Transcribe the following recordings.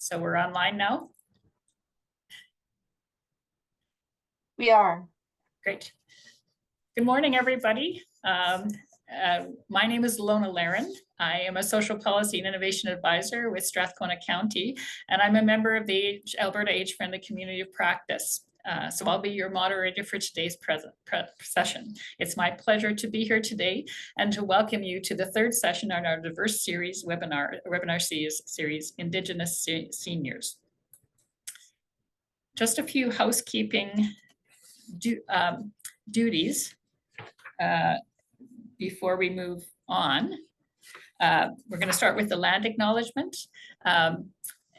So we're online now? We are. Great. Good morning, everybody. My name is Lona Laren. I am a social policy and innovation advisor with Strathcona County, and I'm a member of the Alberta Age-Friendly Community of Practice. So I'll be your moderator for today's session. It's my pleasure to be here today and to welcome you to the third session on our diverse series webinar series, Indigenous Seniors. Just a few housekeeping duties before we move on. We're going to start with the land acknowledgement.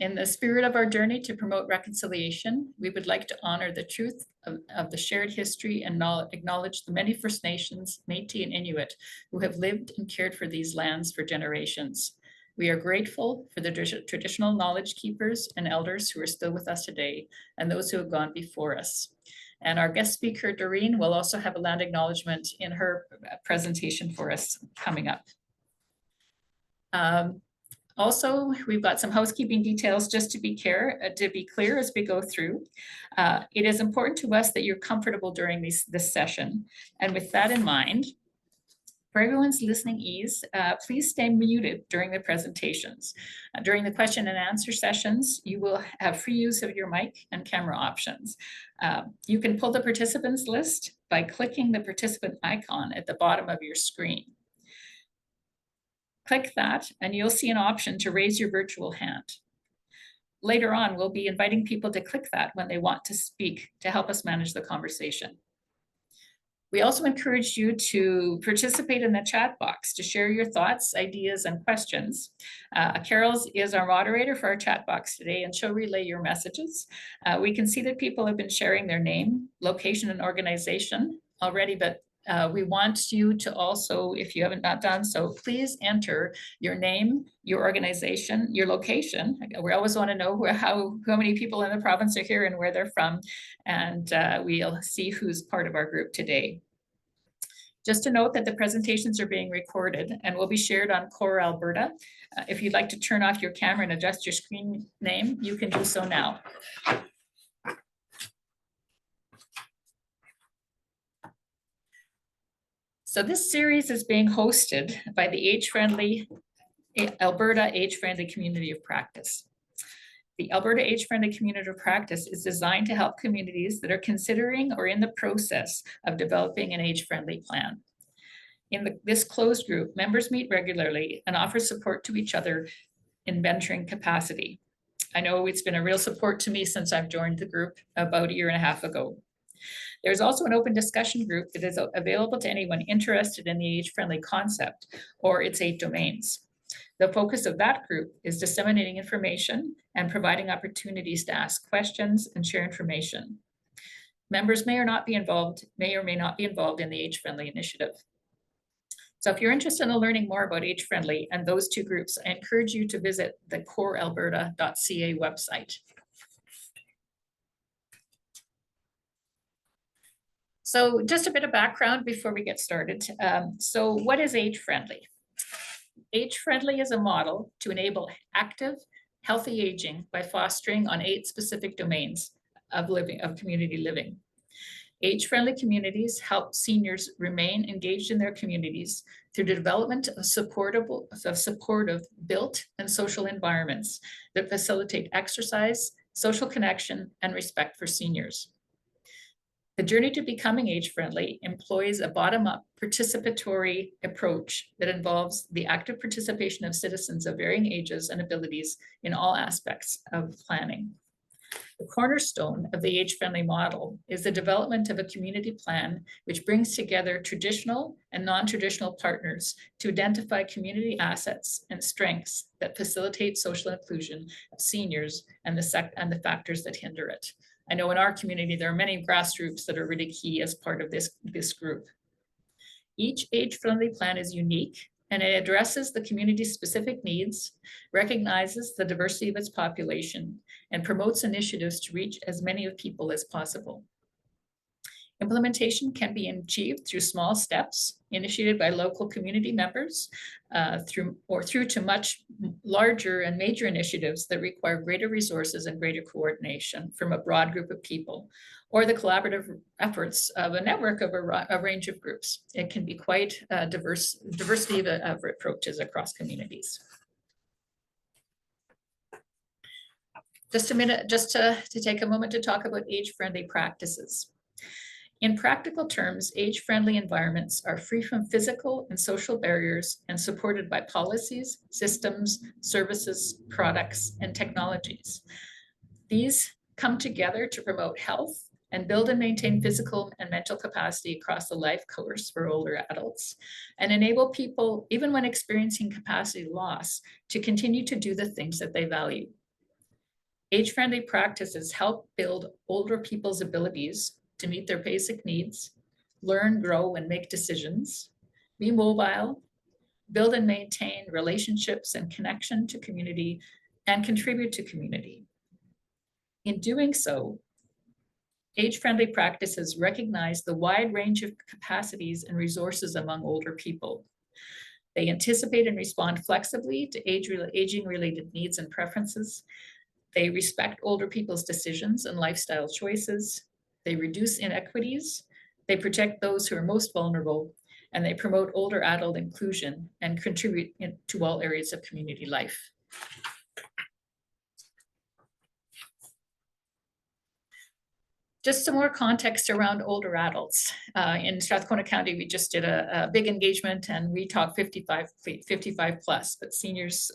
In the spirit of our journey to promote reconciliation, we would like to honor the truth of the shared history and acknowledge the many First Nations, Métis and Inuit who have lived and cared for these lands for generations. We are grateful for the traditional knowledge keepers and elders who are still with us today and those who have gone before us. And our guest speaker, Doreen, will also have a land acknowledgement in her presentation for us coming up. Also, we've got some housekeeping details just to be clear as we go through. It is important to us that you're comfortable during this session. And with that in mind, for everyone's listening ease, please stay muted during the presentations. During the question and answer sessions, you will have free use of your mic and camera options. You can pull the participants list by clicking the participant icon at the bottom of your screen. Click that and you'll see an option to raise your virtual hand. Later on, we'll be inviting people to click that when they want to speak to help us manage the conversation. We also encourage you to participate in the chat box to share your thoughts, ideas, and questions. Carol is our moderator for our chat box today, and she'll relay your messages. We can see that people have been sharing their name, location, and organization already, but we want you to also, if you haven't not done so, please enter your name, your organization, your location. We always want to know how many people in the province are here and where they're from, and we'll see who's part of our group today. Just to note that the presentations are being recorded and will be shared on CoP Alberta. If you'd like to turn off your camera and adjust your screen name, you can do so now. So this series is being hosted by the Alberta Age-Friendly Community of Practice. The Alberta Age-Friendly Community of Practice is designed to help communities that are considering or in the process of developing an age-friendly plan. In this closed group, members meet regularly and offer support to each other in mentoring capacity. I know it's been a real support to me since I've joined the group about 1.5 years ago. There's also an open discussion group that is available to anyone interested in the age-friendly concept or its 8 domains. The focus of that group is disseminating information and providing opportunities to ask questions and share information. Members may or may not be involved in the age-friendly initiative. So if you're interested in learning more about age-friendly and those 2 groups, I encourage you to visit the coralberta.ca website. So just a bit of background before we get started. So what is age-friendly? Age-friendly is a model to enable active, healthy aging by fostering on 8 specific domains of community living. Age-friendly communities help seniors remain engaged in their communities through the development of supportive built and social environments that facilitate exercise, social connection, and respect for seniors. The journey to becoming age-friendly employs a bottom-up participatory approach that involves the active participation of citizens of varying ages and abilities in all aspects of planning. The cornerstone of the age-friendly model is the development of a community plan which brings together traditional and non-traditional partners to identify community assets and strengths that facilitate social inclusion of seniors and the factors that hinder it. I know in our community, there are many grassroots that are really key as part of this group. Each age-friendly plan is unique and it addresses the community's specific needs, recognizes the diversity of its population, and promotes initiatives to reach as many of people as possible. Implementation can be achieved through small steps initiated by local community members through to much larger and major initiatives that require greater resources and greater coordination from a broad group of people, or the collaborative efforts of a network of a range of groups. It can be quite a diversity of approaches across communities. Just a minute, just to take a moment to talk about age-friendly practices. In practical terms, age-friendly environments are free from physical and social barriers and supported by policies, systems, services, products, and technologies. These come together to promote health and build and maintain physical and mental capacity across the life course for older adults, and enable people, even when experiencing capacity loss, to continue to do the things that they value. Age-friendly practices help build older people's abilities to meet their basic needs, learn, grow, and make decisions, be mobile, build and maintain relationships and connection to community, and contribute to community. In doing so, age-friendly practices recognize the wide range of capacities and resources among older people. They anticipate and respond flexibly to aging-related needs and preferences. They respect older people's decisions and lifestyle choices. They reduce inequities, they protect those who are most vulnerable, and they promote older adult inclusion and contribute to all areas of community life. Just some more context around older adults. In Strathcona County, we just did a big engagement and we talked 55 plus, but seniors,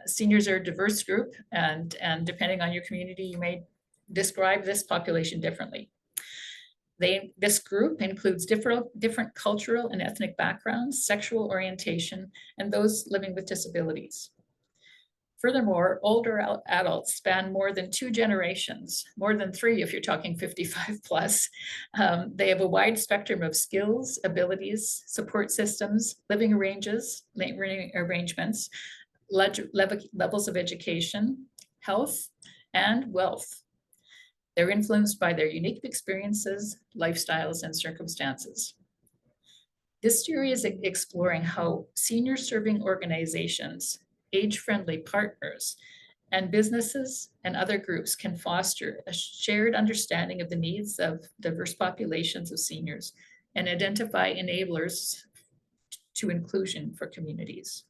seniors are a diverse group, and depending on your community, you may describe this population differently. This group includes different cultural and ethnic backgrounds, sexual orientation, and those living with disabilities. Furthermore, older adults span more than 2 generations, more than 3 if you're talking 55 plus. They have a wide spectrum of skills, abilities, support systems, living arrangements, levels of education, health, and wealth. They're influenced by their unique experiences, lifestyles, and circumstances. This series is exploring how senior serving organizations, age-friendly partners, and businesses and other groups can foster a shared understanding of the needs of diverse populations of seniors and identify enablers to inclusion for communities.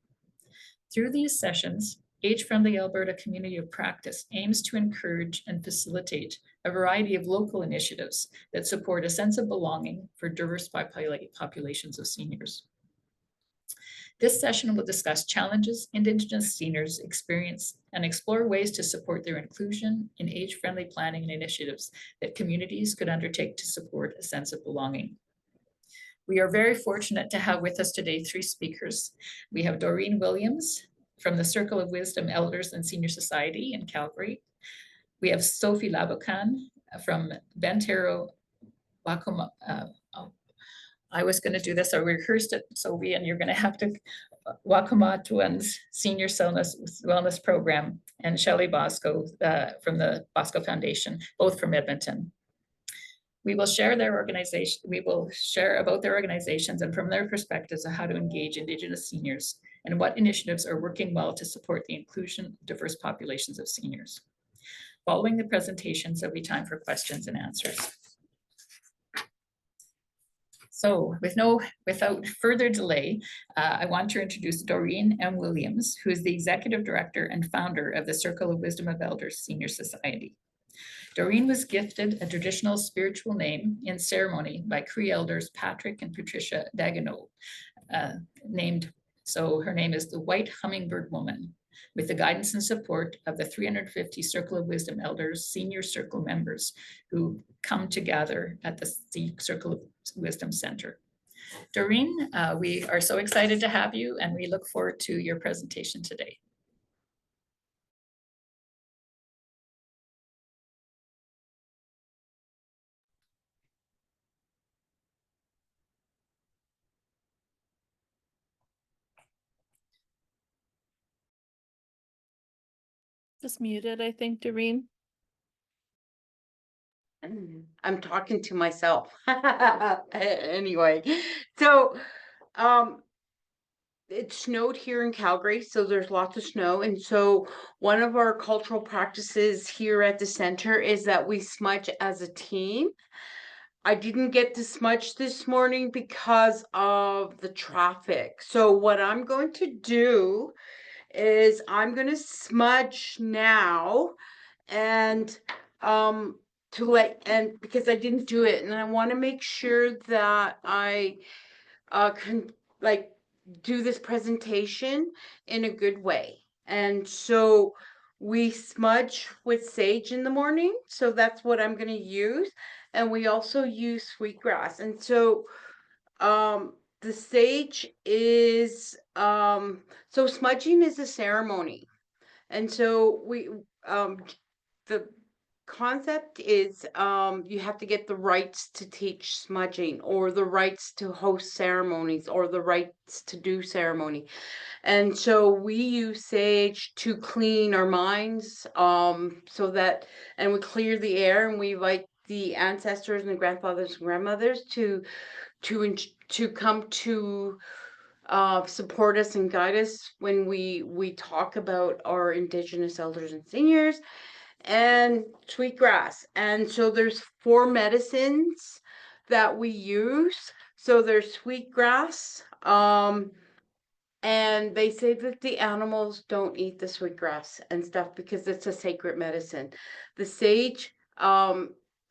Through these sessions, Age-Friendly Alberta Community of Practice aims to encourage and facilitate a variety of local initiatives that support a sense of belonging for diverse populations of seniors. This session will discuss challenges Indigenous seniors experience and explore ways to support their inclusion in age-friendly planning and initiatives that communities could undertake to support a sense of belonging. We are very fortunate to have with us today 3 speakers. We have Doreen Williams from the Circle of Wisdom Elders and Senior Society in Calgary. We have Sophie Laboucan from Bentero I was going to do this, I rehearsed it, Sophie, and you're going to have to, Wahkomatowin's Senior Wellness Program, and Shelley Bosco from the Bosco Foundation, both from Edmonton. We will share their organization. We will share about their organizations and from their perspectives of how to engage Indigenous seniors and what initiatives are working well to support the inclusion of diverse populations of seniors. Following the presentations, there'll be time for questions and answers. So without further delay, I want to introduce Doreen M. Williams, who is the Executive Director and founder of the Circle of Wisdom of Elders Senior Society. Doreen was gifted a traditional spiritual name in ceremony by Cree elders Patrick and Patricia Dagenot, so her name is the White Hummingbird Woman, with the guidance and support of the 350 Circle of Wisdom Elders Senior Circle members who come to gather at the Circle of Wisdom Center. Doreen, we are so excited to have you and we look forward to your presentation today. Just muted, I think, Doreen. I'm talking to myself. Anyway, so um it snowed here in Calgary, so there's lots of snow. And so one of our cultural practices here at the center is that we smudge as a team. I didn't get to smudge this morning because of the traffic. So what I'm going to do is I'm going to smudge now and because I didn't do it, and I want to make sure that I can like do this presentation in a good way. And so we smudge with sage in the morning, so that's what I'm going to use. And we also use sweetgrass. And so the sage is so smudging is a ceremony. And so the concept is you have to get the rights to teach smudging, or the rights to host ceremonies, or the rights to do ceremony. And so we use sage to clean our minds, so that, and we clear the air, and we invite the ancestors and the grandfathers and grandmothers to come to support us and guide us when we talk about our Indigenous elders and seniors, and sweetgrass. And so there's 4 medicines that we use. So there's sweetgrass, and they say that the animals don't eat the sweetgrass and stuff because it's a sacred medicine. The sage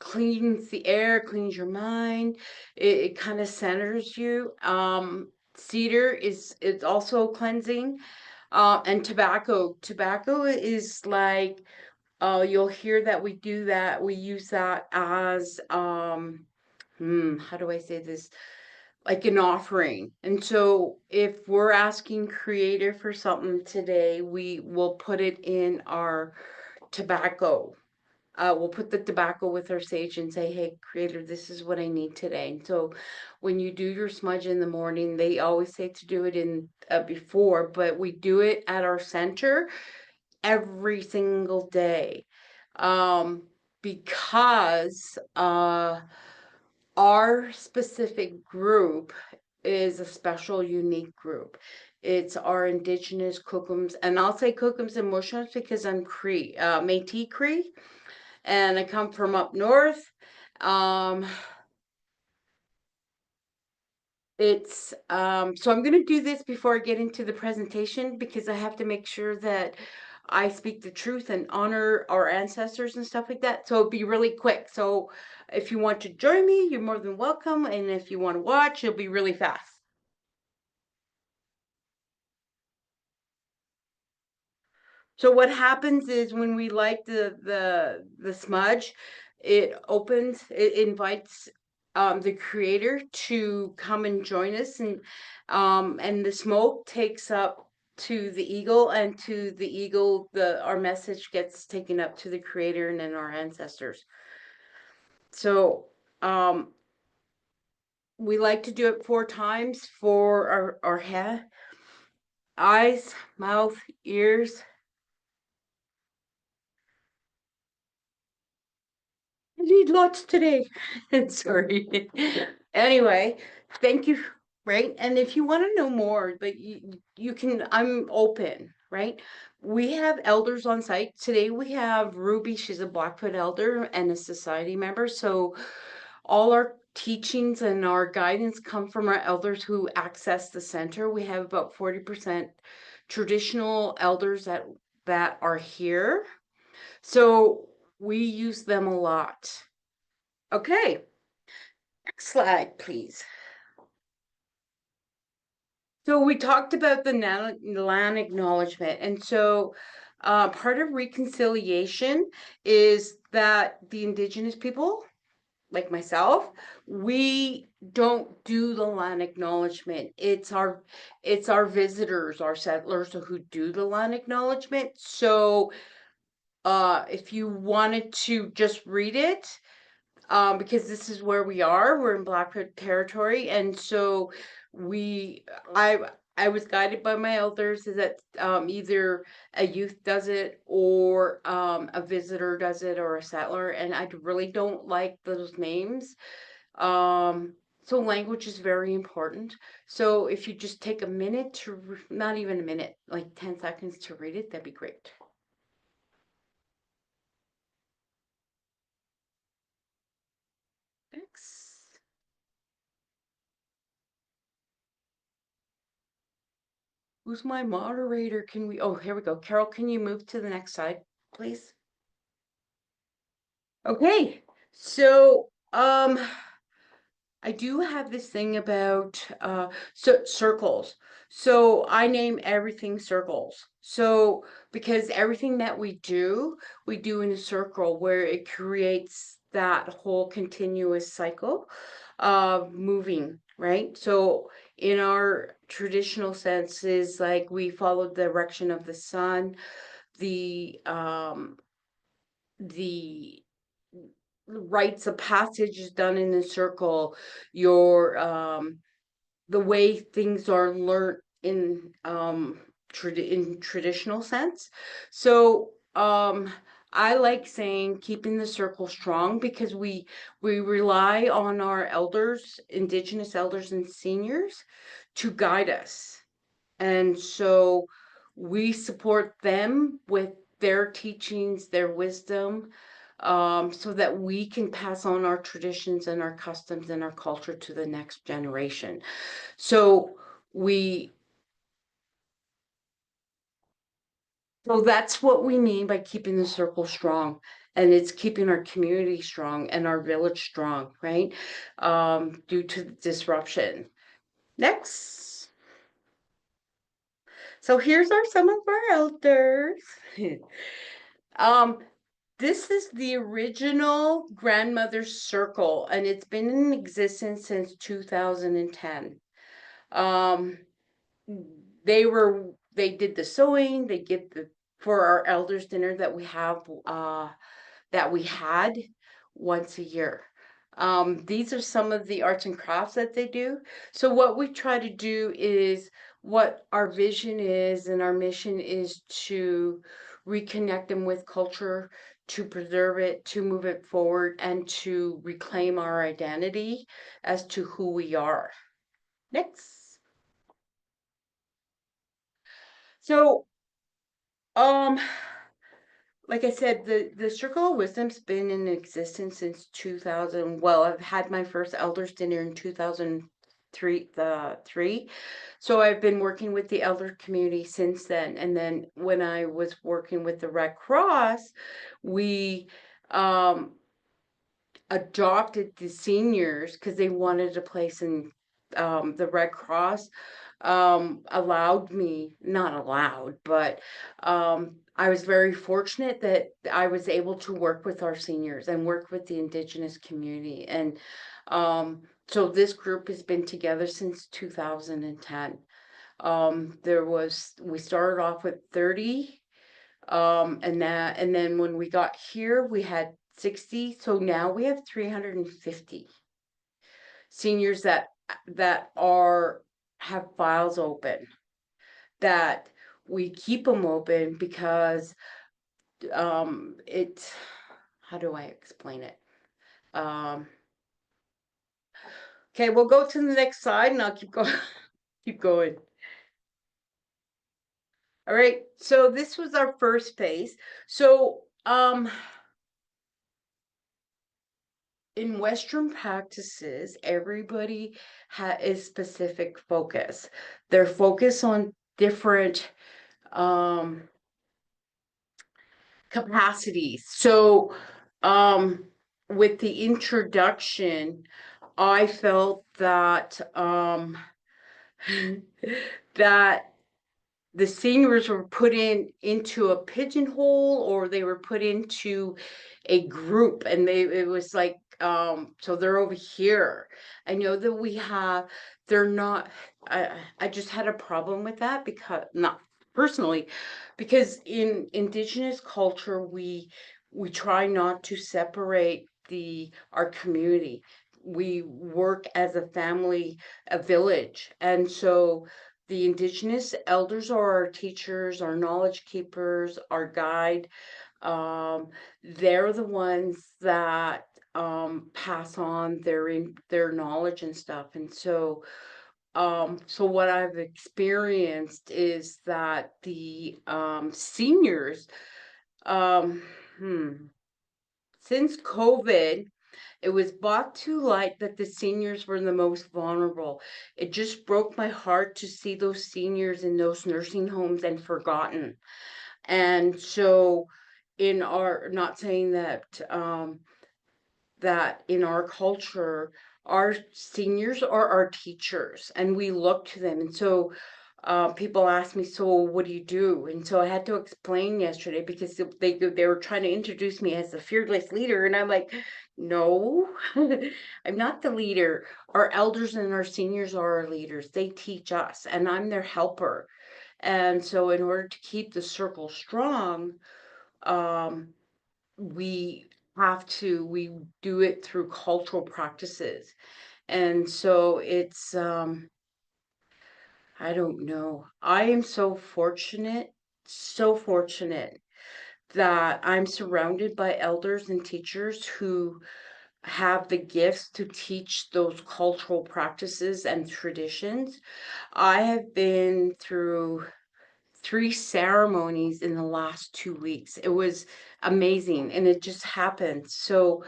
cleans the air, cleans your mind. It kind of centers you. Cedar is also cleansing. And tobacco is like, you'll hear that we do that. We use that as how do I say this? Like an offering. And so if we're asking Creator for something today, we will put it in our tobacco. We'll put the tobacco with our sage and say, hey, Creator, this is what I need today. And so when you do your smudge in the morning, they always say to do it in before, but we do it at our center every single day. Because our specific group is a special, unique group. It's our Indigenous Cookums, and I'll say Cookums and Mushrooms because I'm Cree, Métis Cree, and I come from up north. Um, so I'm gonna do this before I get into the presentation because I have to make sure that I speak the truth and honor our ancestors and stuff like that. So it'll be really quick. So if you want to join me, you're more than welcome. And if you want to watch, it'll be really fast. So what happens is when we light the smudge, it invites the Creator to come and join us, and the smoke takes up to the eagle, and to the eagle our message gets taken up to the Creator and then our ancestors. So we like to do it 4 times for our head, eyes, mouth, ears. I need lots today. Sorry. Anyway, thank you. Right. And if you want to know more, but you can, I'm open, right? We have elders on site. Today we have Ruby. She's a Blackfoot elder and a society member. So all our teachings and our guidance come from our elders who access the center. We have about 40% traditional elders that are here. So we use them a lot. Okay, next slide, please. So we talked about the land acknowledgement. And so part of reconciliation is that the Indigenous people, like myself, we don't do the land acknowledgement. It's our visitors, our settlers who do the land acknowledgement. So if you wanted to just read it, because this is where we're in Blackfoot territory, and so I was guided by my elders is that either a youth does it or a visitor does it or a settler, and I really don't like those names. So language is very important. So if you just take a minute to, not even a minute, like 10 seconds to read it, that'd be great. Thanks. Who's my moderator? Can we, oh, here we go. Carol, can you move to the next slide, please? Okay, so I do have this thing about circles. So I name everything circles. So because everything that we do in a circle where it creates that whole continuous cycle of moving, right? So in our traditional senses, like we follow the direction of the sun, the rites of passage is done in a circle, your the way things are learned in traditional sense. So I like saying keeping the circle strong because we rely on our elders, Indigenous elders and seniors, to guide us. And so we support them with their teachings, their wisdom, so that we can pass on our traditions and our customs and our culture to the next generation. So we, so that's what we mean by keeping the circle strong. And it's keeping our community strong and our village strong, right? Due to the disruption. Next. So here's some of our elders. um, This is the original grandmother's circle, and it's been in existence since 2010. Um, they did the sewing, they give the for our elders dinner that we have that we had once a year. These are some of the arts and crafts that they do. So what we try to do is what our vision is and our mission is to reconnect them with culture, to preserve it, to move it forward, and to reclaim our identity as to who we are. Next. So, um, like I said, the Circle of Wisdom's been in existence since 2000. Well, I've had my first elders dinner in 2003. So I've been working with the elder community since then. And then when I was working with the Red Cross, we um adopted the seniors because they wanted a place in the Red Cross allowed me, not allowed, but I was very fortunate that I was able to work with our seniors and work with the Indigenous community. And so this group has been together since 2010. We started off with 30 and then when we got here we had 60, so now we have 350 seniors that are have files open, that we keep them open because it's, how do I explain it? Okay, we'll go to the next slide and I'll keep going. Keep going. All right, so this was our first phase. So in Western practices, everybody is specific focus. They're focused on different capacities. So with the introduction, I felt that that the seniors were put into a pigeonhole, or they were put into a group, and it was like so they're over here. I know that they're not, I just had a problem with that, because not personally, because in Indigenous culture we try not to separate our community. We work as a family, a village, and so the Indigenous elders are our teachers, our knowledge keepers, our guide. They're the ones that pass on their knowledge and stuff. And so so what I've experienced is that the seniors, um, hmm, since COVID, it was brought to light that the seniors were the most vulnerable. It just broke my heart to see those seniors in those nursing homes and forgotten. And so, in our, not saying that that in our culture, our seniors are our teachers, and we look to them. And so, people ask me, so what do you do? And so I had to explain yesterday because they were trying to introduce me as the fearless leader, and I'm like, no, I'm not the leader. Our elders and our seniors are our leaders. They teach us, and I'm their helper. And so, in order to keep the circle strong, um, we we do it through cultural practices. And so it's, I don't know. I am so fortunate that I'm surrounded by elders and teachers who have the gifts to teach those cultural practices and traditions. I have been through 3 ceremonies in the last 2 weeks. It was amazing, and it just happened. So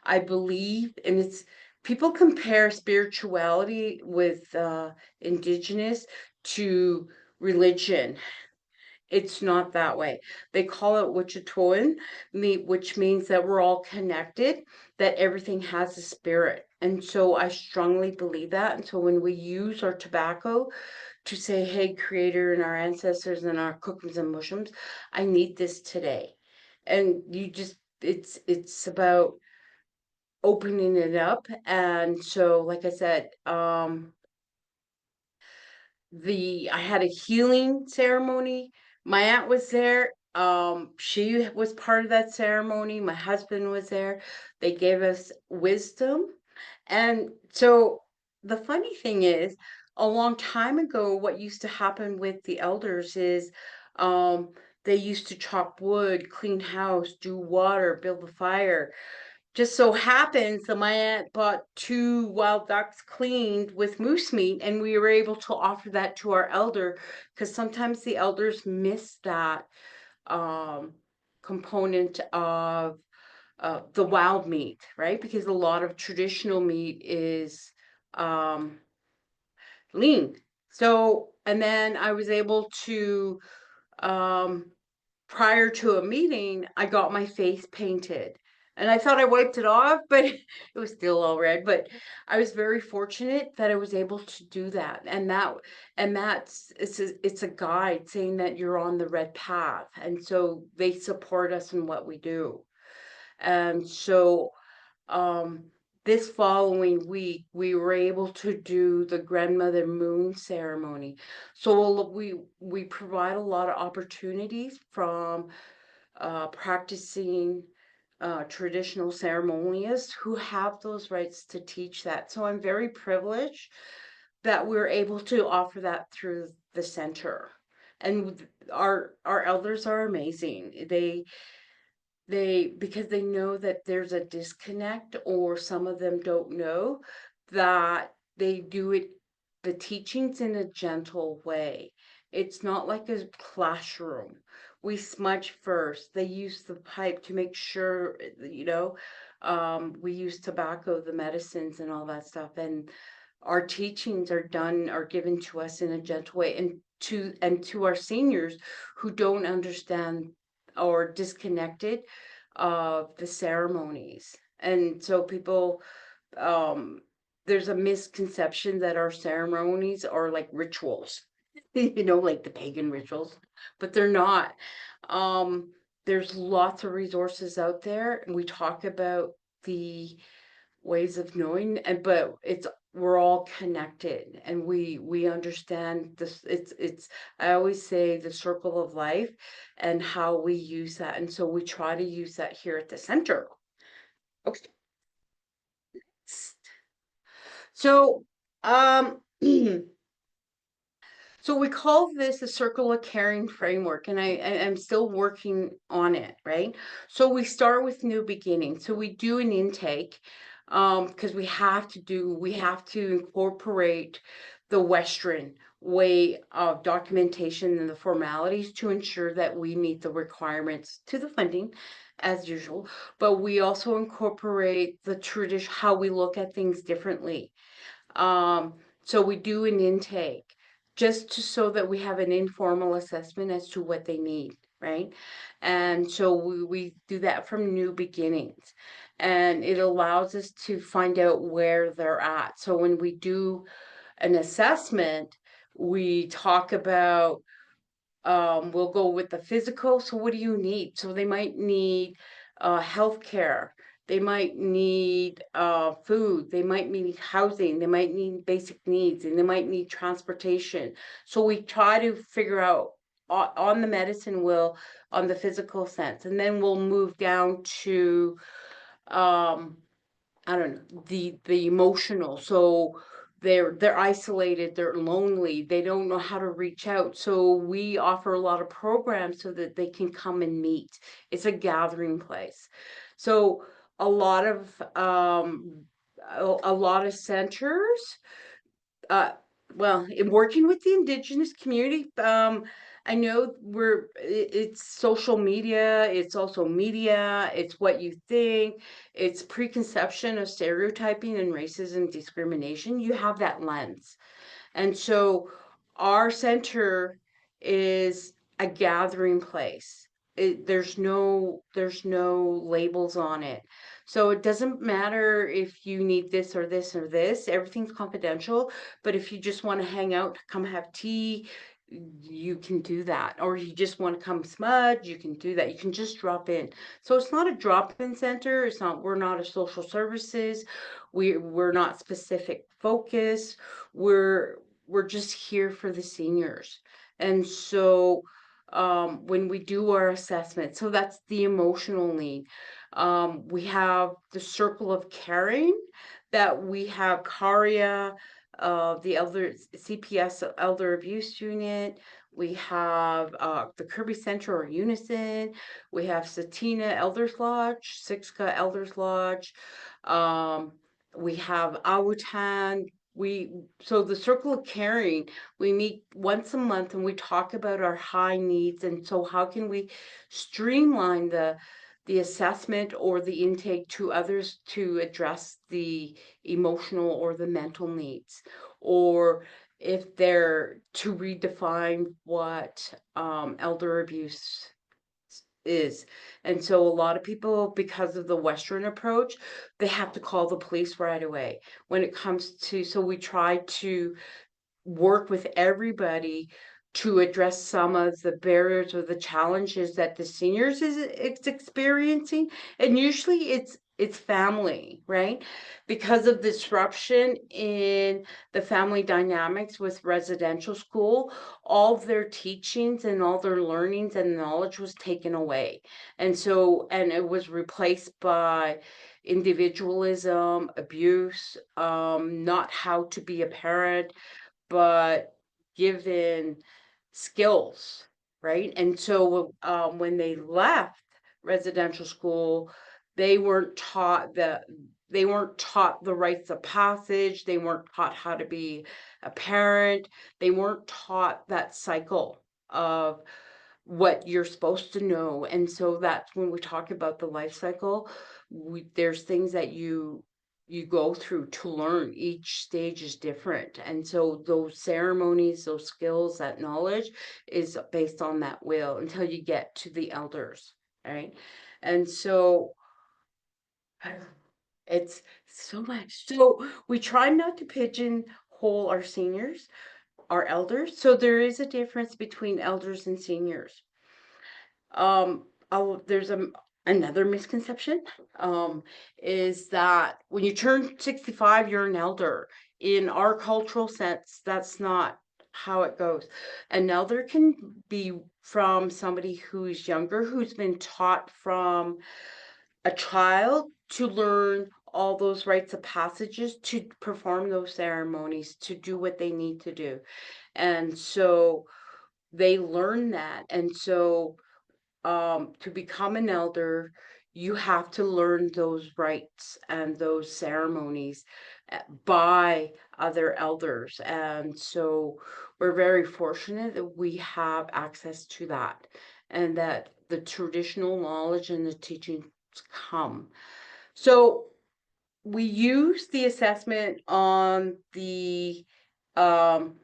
I believe, and it's people compare spirituality with Indigenous to religion. It's not that way. They call it Wahkomatowin, which means that we're all connected, that everything has a spirit. And so I strongly believe that. And so when we use our tobacco to say, hey, Creator and our ancestors and our cookums and mushrooms, I need this today. And you just, it's about opening it up. And so, like I said, I had a healing ceremony. My aunt was there. She was part of that ceremony. My husband was there. They gave us wisdom. And so the funny thing is, a long time ago, what used to happen with the elders is um, they used to chop wood, clean house, do water, build a fire. Just so happens that my aunt bought 2 wild ducks cleaned with moose meat, and we were able to offer that to our elder because sometimes the elders miss that um, component of the wild meat, right? Because a lot of traditional meat is um, lean. So, and then I was able to um, prior to a meeting, I got my face painted. And I thought I wiped it off, but it was still all red. But I was very fortunate that I was able to do that. It's a guide saying that you're on the red path. And so they support us in what we do. And so um this following week we were able to do the grandmother moon ceremony. So we provide a lot of opportunities from practicing traditional ceremonialists who have those rights to teach that. So I'm very privileged that we're able to offer that through the center. And our elders are amazing. Because they know that there's a disconnect, or some of them don't know that they do it, the teachings in a gentle way. It's not like a classroom. We smudge first. They use the pipe to make sure, we use tobacco, the medicines and all that stuff. And our teachings are given to us in a gentle way. And to our seniors who don't understand or disconnected of the ceremonies. And so people, um, there's a misconception that our ceremonies are like rituals, like the pagan rituals, but they're not. Um, there's lots of resources out there, and we talk about the ways of knowing, but we're all connected, and we understand this. It's I always say the circle of life and how we use that, and so we try to use that here at the center. Okay. So um So we call this a circular caring framework, and I'm still working on it, right? So we start with new beginnings. So we do an intake, because we have to incorporate the Western way of documentation and the formalities to ensure that we meet the requirements to the funding as usual, but we also incorporate the tradition, how we look at things differently. Um, so we do an intake so that we have an informal assessment as to what they need, right? And so we do that from new beginnings, and it allows us to find out where they're at. So when we do an assessment, we talk about, we'll go with the physical. So what do you need? So they might need healthcare. They might need food. They might need housing. They might need basic needs, and they might need transportation. So we try to figure out on the medicine wheel, on the physical sense, and then we'll move down to um, I don't know, the emotional. So they're isolated, they're lonely, they don't know how to reach out. So we offer a lot of programs so that they can come and meet. It's a gathering place. So a lot of a lot of centers, uh, well, in working with the Indigenous community, I know it's social media, it's also media, it's what you think, it's preconception of stereotyping and racism, discrimination. You have that lens. And so our center is a gathering place. There's no labels on it. So it doesn't matter if you need this or this or this. Everything's confidential. But if you just want to hang out, come have tea, you can do that. Or you just want to come smudge, you can do that. You can just drop in. So it's not a drop-in center. We're not a social services. We're not specific focus. We're just here for the seniors. And so when we do our assessment, so that's the emotional need. We have the circle of caring, that we have CARIA, the elder CPS elder abuse unit. We have the Kirby Center or Unison. We have Satina Elders Lodge, Siksika Elders Lodge. Um, we have Awutan. So the circle of caring, we meet once a month and we talk about our high needs, and so how can we streamline the assessment or the intake to others to address the emotional or the mental needs, or if they're to redefine what elder abuse is. And so a lot of people, because of the Western approach, they have to call the police right away when it comes to, so we try to work with everybody to address some of the barriers or the challenges that the seniors is experiencing. And usually it's family, right? Because of disruption in the family dynamics with residential school, all of their teachings and all their learnings and knowledge was taken away. And it was replaced by individualism, abuse, not how to be a parent, but given skills, right? And so when they left residential school, they weren't taught the rites of passage. They weren't taught how to be a parent. They weren't taught that cycle of what you're supposed to know. And so that's when we talk about the life cycle. There's things that you go through to learn. Each stage is different, and so those ceremonies, those skills, that knowledge is based on that will until you get to the elders, right? And so it's so much. So we try not to pigeonhole our seniors, our elders. So there is a difference between elders and seniors. There's another misconception, um, is that when you turn 65, you're an elder. In our cultural sense, that's not how it goes. An elder can be from somebody who's younger, who's been taught from a child to learn all those rites of passages to perform those ceremonies, to do what they need to do. And so they learn that. And so to become an elder, you have to learn those rites and those ceremonies by other elders. And so we're very fortunate that we have access to that and that the traditional knowledge and the teachings come. So we use the assessment on the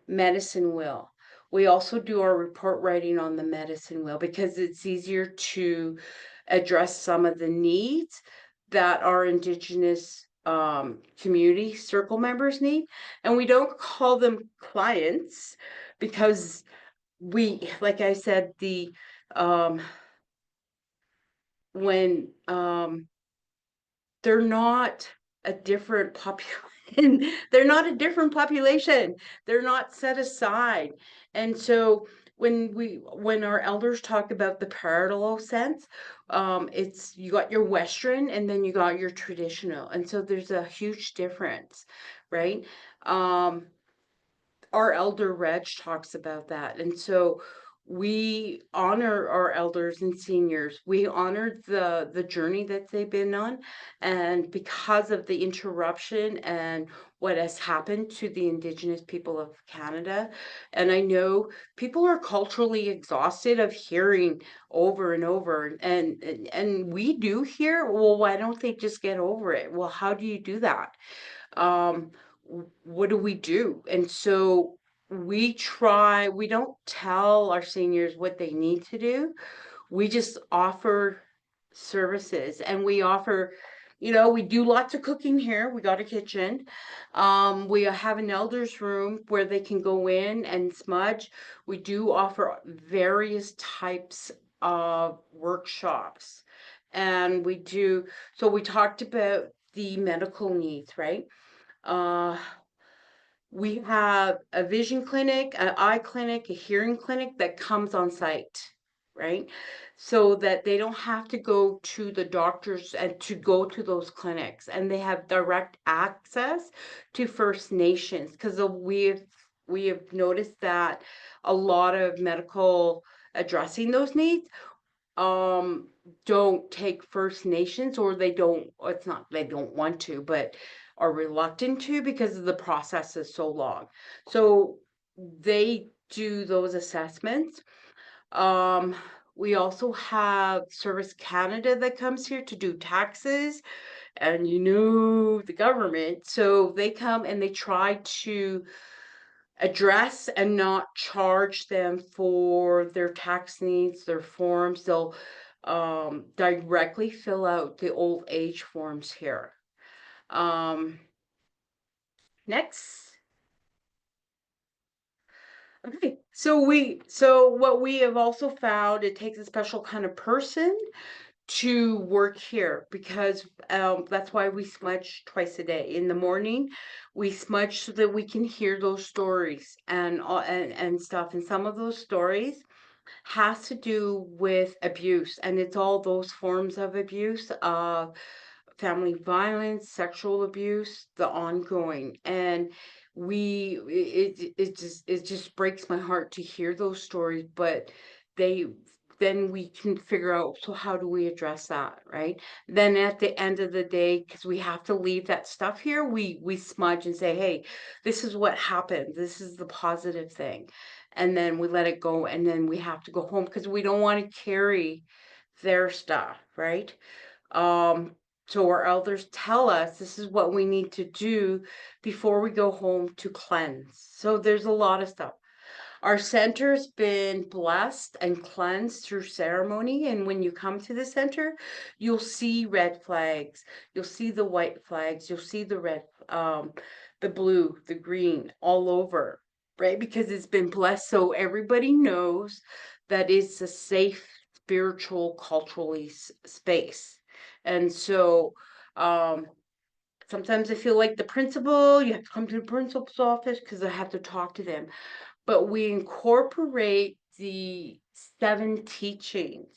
medicine wheel. We also do our report writing on the medicine wheel because it's easier to address some of the needs that our Indigenous community circle members need. And we don't call them clients because we, like I said, the when they're not a different population. They're not a different population. They're not set aside. And so when our elders talk about the parallel sense, it's you got your Western and then you got your traditional. And so there's a huge difference, right? Our elder reg talks about that. And so we honor our elders and seniors. We honor the journey that they've been on. And because of the interruption and what has happened to the Indigenous people of Canada, and I know people are culturally exhausted of hearing over and over, and we do hear, well, why don't they just get over it? Well, how do you do that? What do we do? And so we don't tell our seniors what they need to do. We just offer services and we offer, we do lots of cooking here. We got a kitchen. We have an elders room where they can go in and smudge. We do offer various types of workshops. And so we talked about the medical needs, right? We have a vision clinic, an eye clinic, a hearing clinic that comes on site, right? So that they don't have to go to the doctors and to go to those clinics, and they have direct access to First Nations because we have noticed that a lot of medical addressing those needs don't take First Nations, or it's not they don't want to, but are reluctant to because the process is so long. So they do those assessments. We also have Service Canada that comes here to do taxes, and the government, so they come and they try to address and not charge them for their tax needs, their forms. They'll directly fill out the old age forms here. Next. Okay, so what we have also found, it takes a special kind of person to work here because that's why we smudge twice a day. In the morning, we smudge so that we can hear those stories and stuff. And some of those stories has to do with abuse, and it's all those forms of abuse, family violence, sexual abuse, the ongoing. And it just breaks my heart to hear those stories, but they then we can figure out, so how do we address that, right? Then at the end of the day, because we have to leave that stuff here, we smudge and say, hey, this is what happened, this is the positive thing, and then we let it go, and then we have to go home because we don't want to carry their stuff, right? So our elders tell us this is what we need to do before we go home to cleanse. So there's a lot of stuff. Our center's been blessed and cleansed through ceremony. And when you come to the center, you'll see red flags, you'll see the white flags, you'll see the red, the blue, the green all over, right? Because it's been blessed. So everybody knows that it's a safe, spiritual, culturally space. And so sometimes I feel like the principal, you have to come to the principal's office because I have to talk to them. But we incorporate the 7 teachings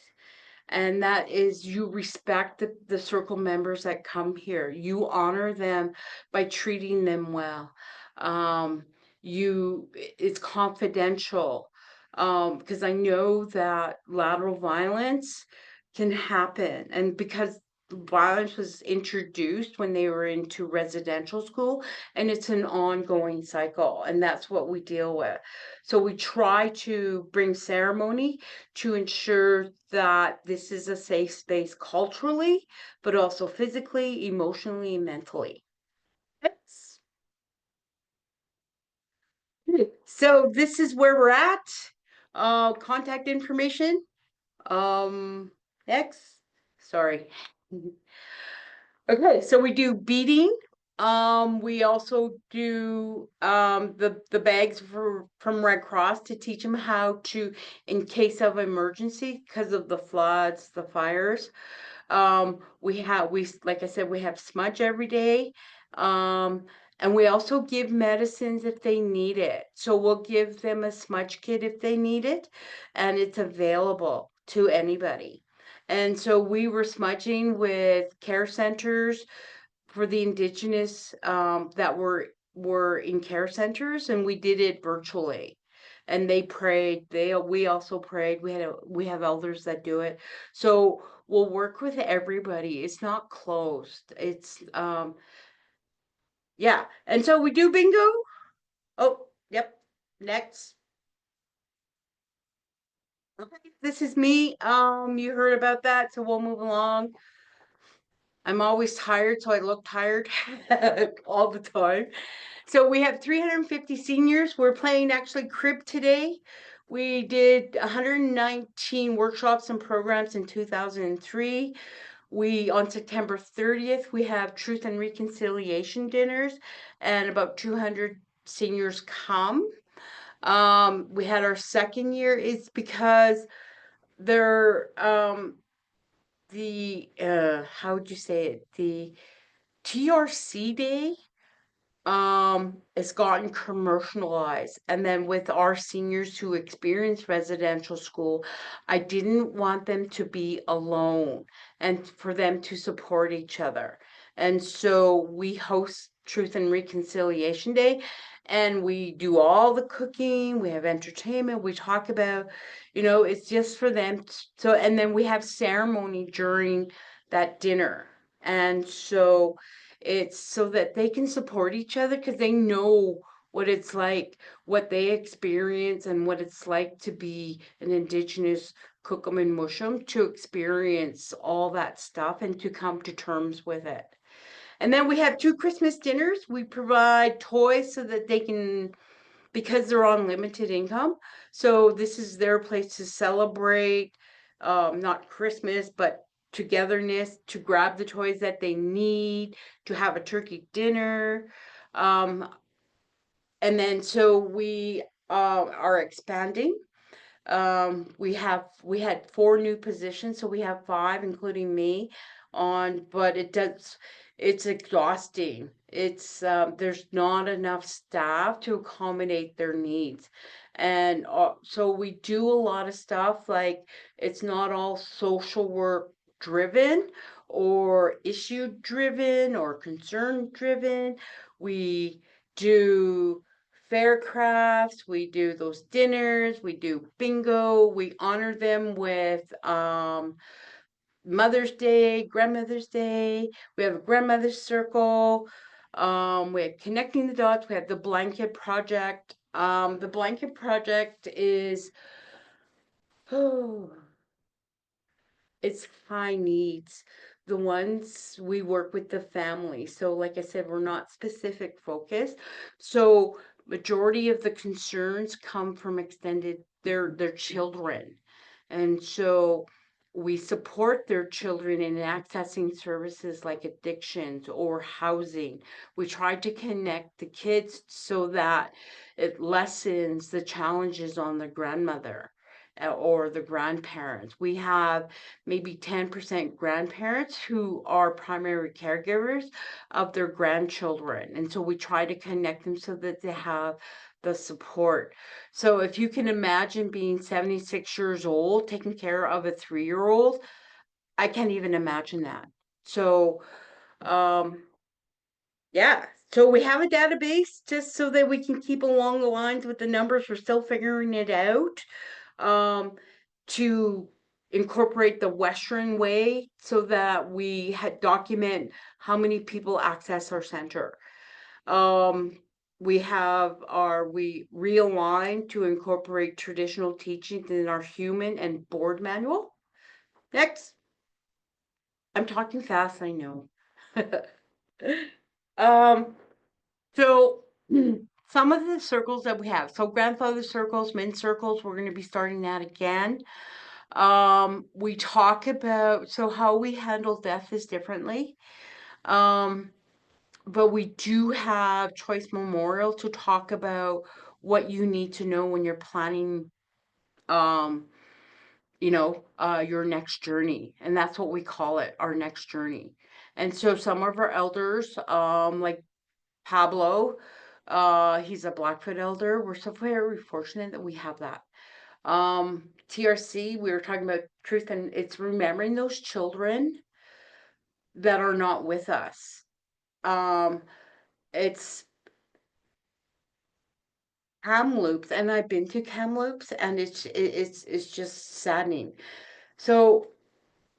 and that is you respect the circle members that come here. You honor them by treating them well. It's confidential, because I know that lateral violence can happen, and because violence was introduced when they were into residential school, and it's an ongoing cycle, and that's what we deal with. So we try to bring ceremony to ensure that this is a safe space culturally, but also physically, emotionally, and mentally. Yes. So this is where we're at. Contact information. Next. Sorry. Okay, so we do beading. We also do the bags from Red Cross to teach them how to, in case of emergency, because of the floods, the fires. We like I said, we have smudge every day. And we also give medicines if they need it. So we'll give them a smudge kit if they need it, and it's available to anybody. And so we were smudging with care centers for the Indigenous that were in care centers, and we did it virtually. And they prayed. We also prayed. We have elders that do it. So we'll work with everybody. It's not closed. It's yeah. And so we do bingo. Oh, yep. Next. Okay, this is me. You heard about that, so we'll move along. I'm always tired, so I look tired all the time. So we have 350 seniors. We're playing actually crib today. We did 119 workshops and programs in 2003. On September 30th, we have Truth and Reconciliation dinners, and about 200 seniors come. We had our second year. It's because they're how would you say it? The TRC Day it's gotten commercialized, and then with our seniors who experience residential school, I didn't want them to be alone and for them to support each other. And so we host Truth and Reconciliation Day, and we do all the cooking, we have entertainment, we talk about, it's just for them so, and then we have ceremony during that dinner. And so it's so that they can support each other, because they know what it's like, what they experience, and what it's like to be an Indigenous Cookum and Mushum, to experience all that stuff and to come to terms with it. And then we have 2 Christmas dinners. We provide toys so that they can, because they're on limited income. So this is their place to celebrate, not Christmas, but togetherness, to grab the toys that they need, to have a turkey dinner. And then so we are expanding. We had 4 new positions, so we have 5, including me, but it's exhausting. There's not enough staff to accommodate their needs. And so we do a lot of stuff, like it's not all social work driven or issue driven or concern driven. We do fair crafts, we do those dinners, we do bingo, we honor them with Mother's Day, Grandmother's Day, we have a grandmother's circle, we have connecting the dots, we have the blanket project. The blanket project is it's high needs. The ones we work with the family. So like I said, we're not specific focus. So majority of the concerns come from extended their children. And so we support their children in accessing services like addictions or housing. We try to connect the kids so that it lessens the challenges on the grandmother or the grandparents. We have maybe 10% grandparents who are primary caregivers of their grandchildren. And so we try to connect them so that they have the support. So if you can imagine being 76 years old, taking care of a 3-year-old, I can't even imagine that. So, yeah. So we have a database just so that we can keep along the lines with the numbers. We're still figuring it out. To incorporate the Western way so that we had document how many people access our center. We realigned to incorporate traditional teachings in our human and board manual. Next, I'm talking fast, I know. um, so some of the circles that we have, so grandfather circles, men's circles, we're going to be starting that again. We talk about how we handle death is differently. But we do have Choice Memorial to talk about what you need to know when you're planning your next journey. And that's what we call it, our next journey. And so some of our elders, like Pablo, he's a Blackfoot elder. We're so very fortunate that we have that. TRC, we were talking about truth, and it's remembering those children that are not with us. It's Kamloops, and I've been to Kamloops, and it's just saddening. So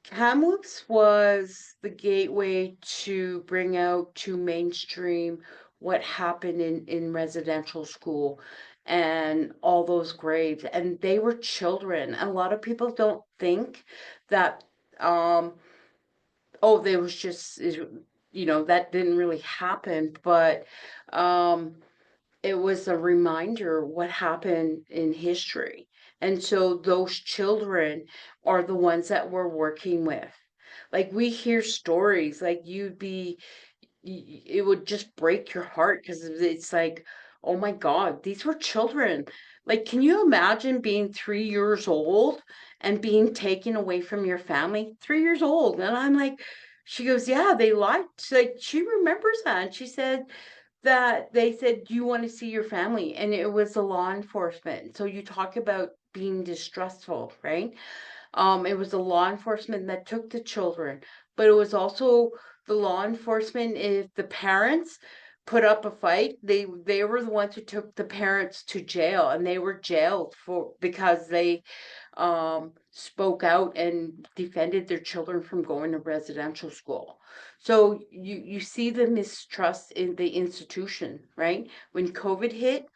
Kamloops was the gateway to bring out to mainstream what happened in residential school and all those graves, and they were children. A lot of people don't think that oh, they was just that didn't really happen, but it was a reminder what happened in history. And so those children are the ones that we're working with. Like we hear stories, like it would just break your heart because it's like, oh my God, these were children. Like, can you imagine being 3 years old and being taken away from your family? 3 years old. And I'm like, she goes, yeah, they lied. Like, she remembers that. And she said, that they said, do you want to see your family? And it was the law enforcement. So you talk about being distrustful, right? It was the law enforcement that took the children, but it was also the law enforcement. If the parents put up a fight, they were the ones who took the parents to jail, and they were jailed because they spoke out and defended their children from going to residential school. So you see the mistrust in the institution, right? When COVID hit,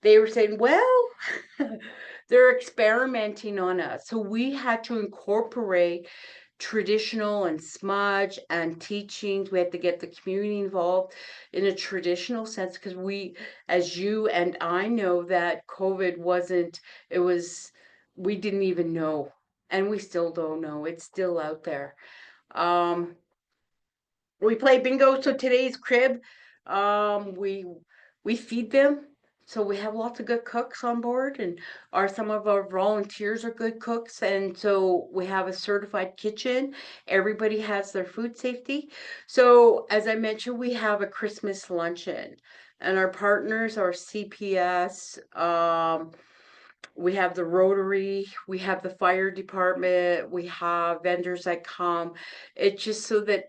they were saying, well, they're experimenting on us. So we had to incorporate traditional and smudge and teachings. We had to get the community involved in a traditional sense because as you and I know, that COVID we didn't even know, and we still don't know. It's still out there. Um, we play bingo. So today's crib, we feed them. So we have lots of good cooks on board, and some of our volunteers are good cooks, and so we have a certified kitchen. Everybody has their food safety. So as I mentioned, we have a Christmas luncheon, and our partners are CPS. We have the Rotary, we have the fire department, we have vendors that come. It's just so that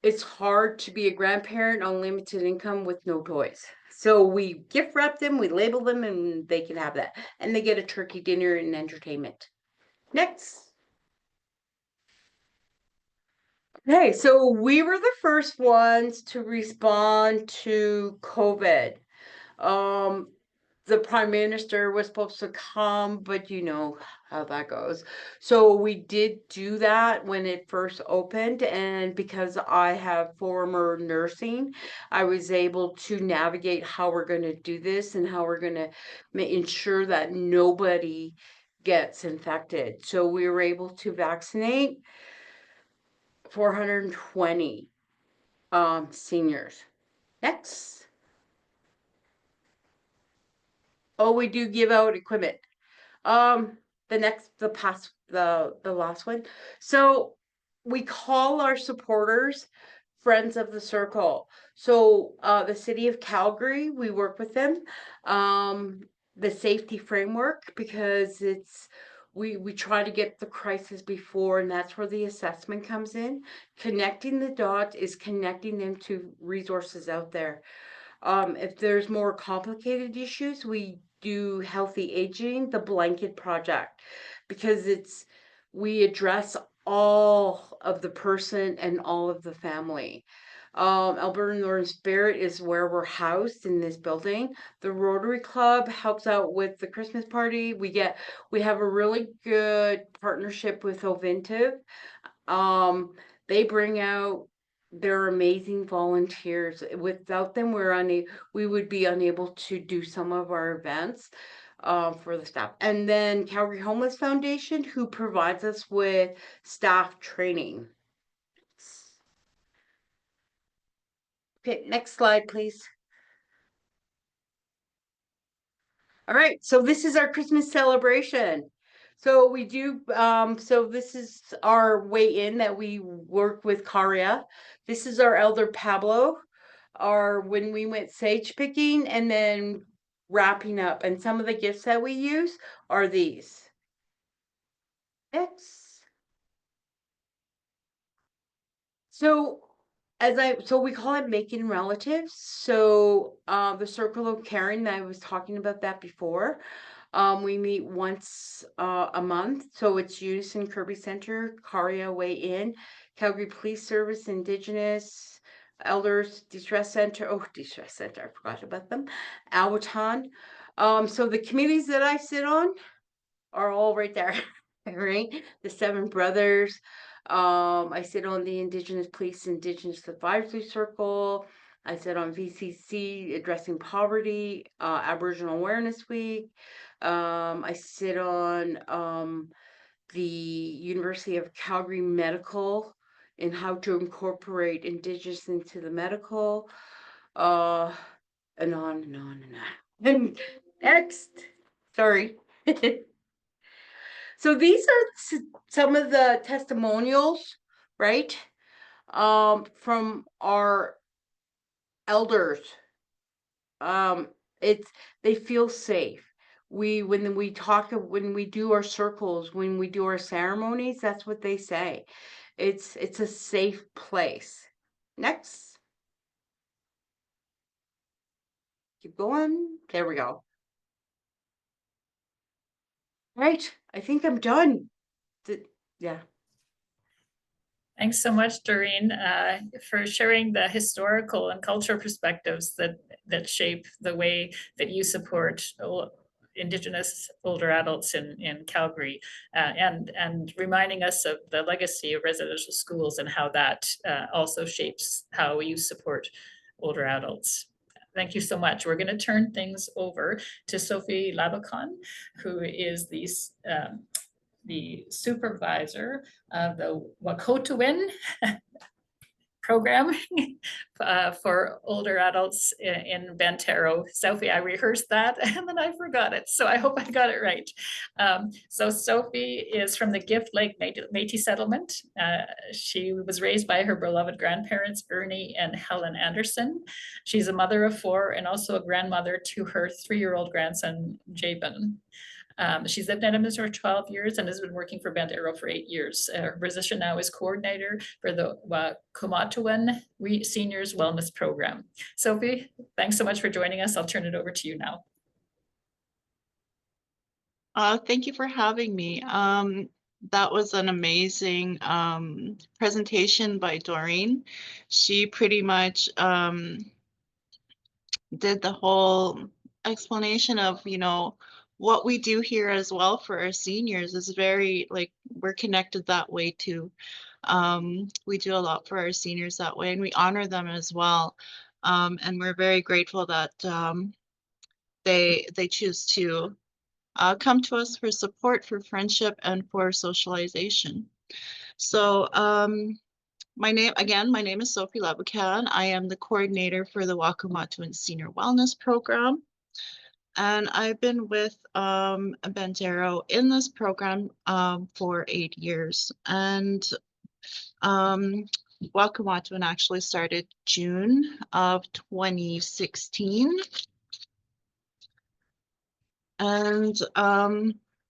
it's hard to be a grandparent on limited income with no toys. So we gift wrap them, we label them, and they can have that. And they get a turkey dinner and entertainment. Next. Okay, so we were the first ones to respond to COVID. Um, the prime minister was supposed to come, but you know how that goes. So we did do that when it first opened, and because I have former nursing, I was able to navigate how we're going to do this and how we're going to ensure that nobody gets infected. So we were able to vaccinate 420 seniors. Next. Oh, we do give out equipment. Um, the last one. So we call our supporters friends of the circle. So the city of Calgary, we work with them. The safety framework, because we try to get the crisis before, and that's where the assessment comes in. Connecting the dots is connecting them to resources out there. If there's more complicated issues, we do healthy aging, the blanket project, because we address all of the person and all of the family. Alberta Northern Spirit is where we're housed in this building. The Rotary Club helps out with the Christmas party. We have a really good partnership with Ovintiv. They bring out their amazing volunteers. Without them, we would be unable to do some of our events for the staff. And then Calgary Homeless Foundation, who provides us with staff training. Okay, next slide, please. All right, so this is our Christmas celebration. So we do, so this is our way in that we work with Caria. This is our elder Pablo, when we went sage picking and then wrapping up. And some of the gifts that we use are these. Next. So we call it making relatives. So the circle of caring, I was talking about that before. We meet once a month. So it's Unison Kirby Center, Caria Way In, Calgary Police Service, Indigenous Elders Distress Center. Oh, Distress Center, I forgot about them. Alberta. So the committees that I sit on are all right there. Right? The Seven Brothers. I sit on the Indigenous Police Indigenous Advisory Circle. I sit on VCC Addressing Poverty, Aboriginal Awareness Week. I sit on the University of Calgary Medical and how to incorporate Indigenous into the medical, and on and on and on. And next, sorry. So these are some of the testimonials, right? From our elders. They feel safe. When we do our circles, when we do our ceremonies, that's what they say. It's a safe place. Next. Keep going. There we go. Right. I think I'm done. Yeah. Thanks so much, Doreen, for sharing the historical and cultural perspectives that shape the way that you support Indigenous older adults in Calgary, and reminding us of the legacy of residential schools and how that also shapes how you support older adults. Thank you so much. We're going to turn things over to Sophie Laboucan, who is the supervisor of the Wahkomatowin program for older adults in Bantero. Sophie, I rehearsed that and then I forgot it, so I hope I got it right. So Sophie is from the Gift Lake Métis settlement. She was raised by her beloved grandparents, Ernie and Helen Anderson. She's a mother of 4 and also a grandmother to her 3-year-old grandson, Jabin. She's lived in Edmonton for 12 years and has been working for Bantero for 8 years. Her position now is coordinator for the Wahkomatowin Seniors Wellness Program. Sophie, thanks so much for joining us. I'll turn it over to you now. Thank you for having me. That was an amazing presentation by Doreen. She pretty much did the whole explanation of, what we do here as well for our seniors is very, we're connected that way too. We do a lot for our seniors that way, and we honor them as well. And we're very grateful that they choose to come to us for support, for friendship, and for socialization. So my name is Sophie Laboucan. I am the coordinator for the Wahkomatowin Senior Wellness Program. And I've been with Bantero in this program for 8 years. And Wahkomatowin actually started June of 2016. And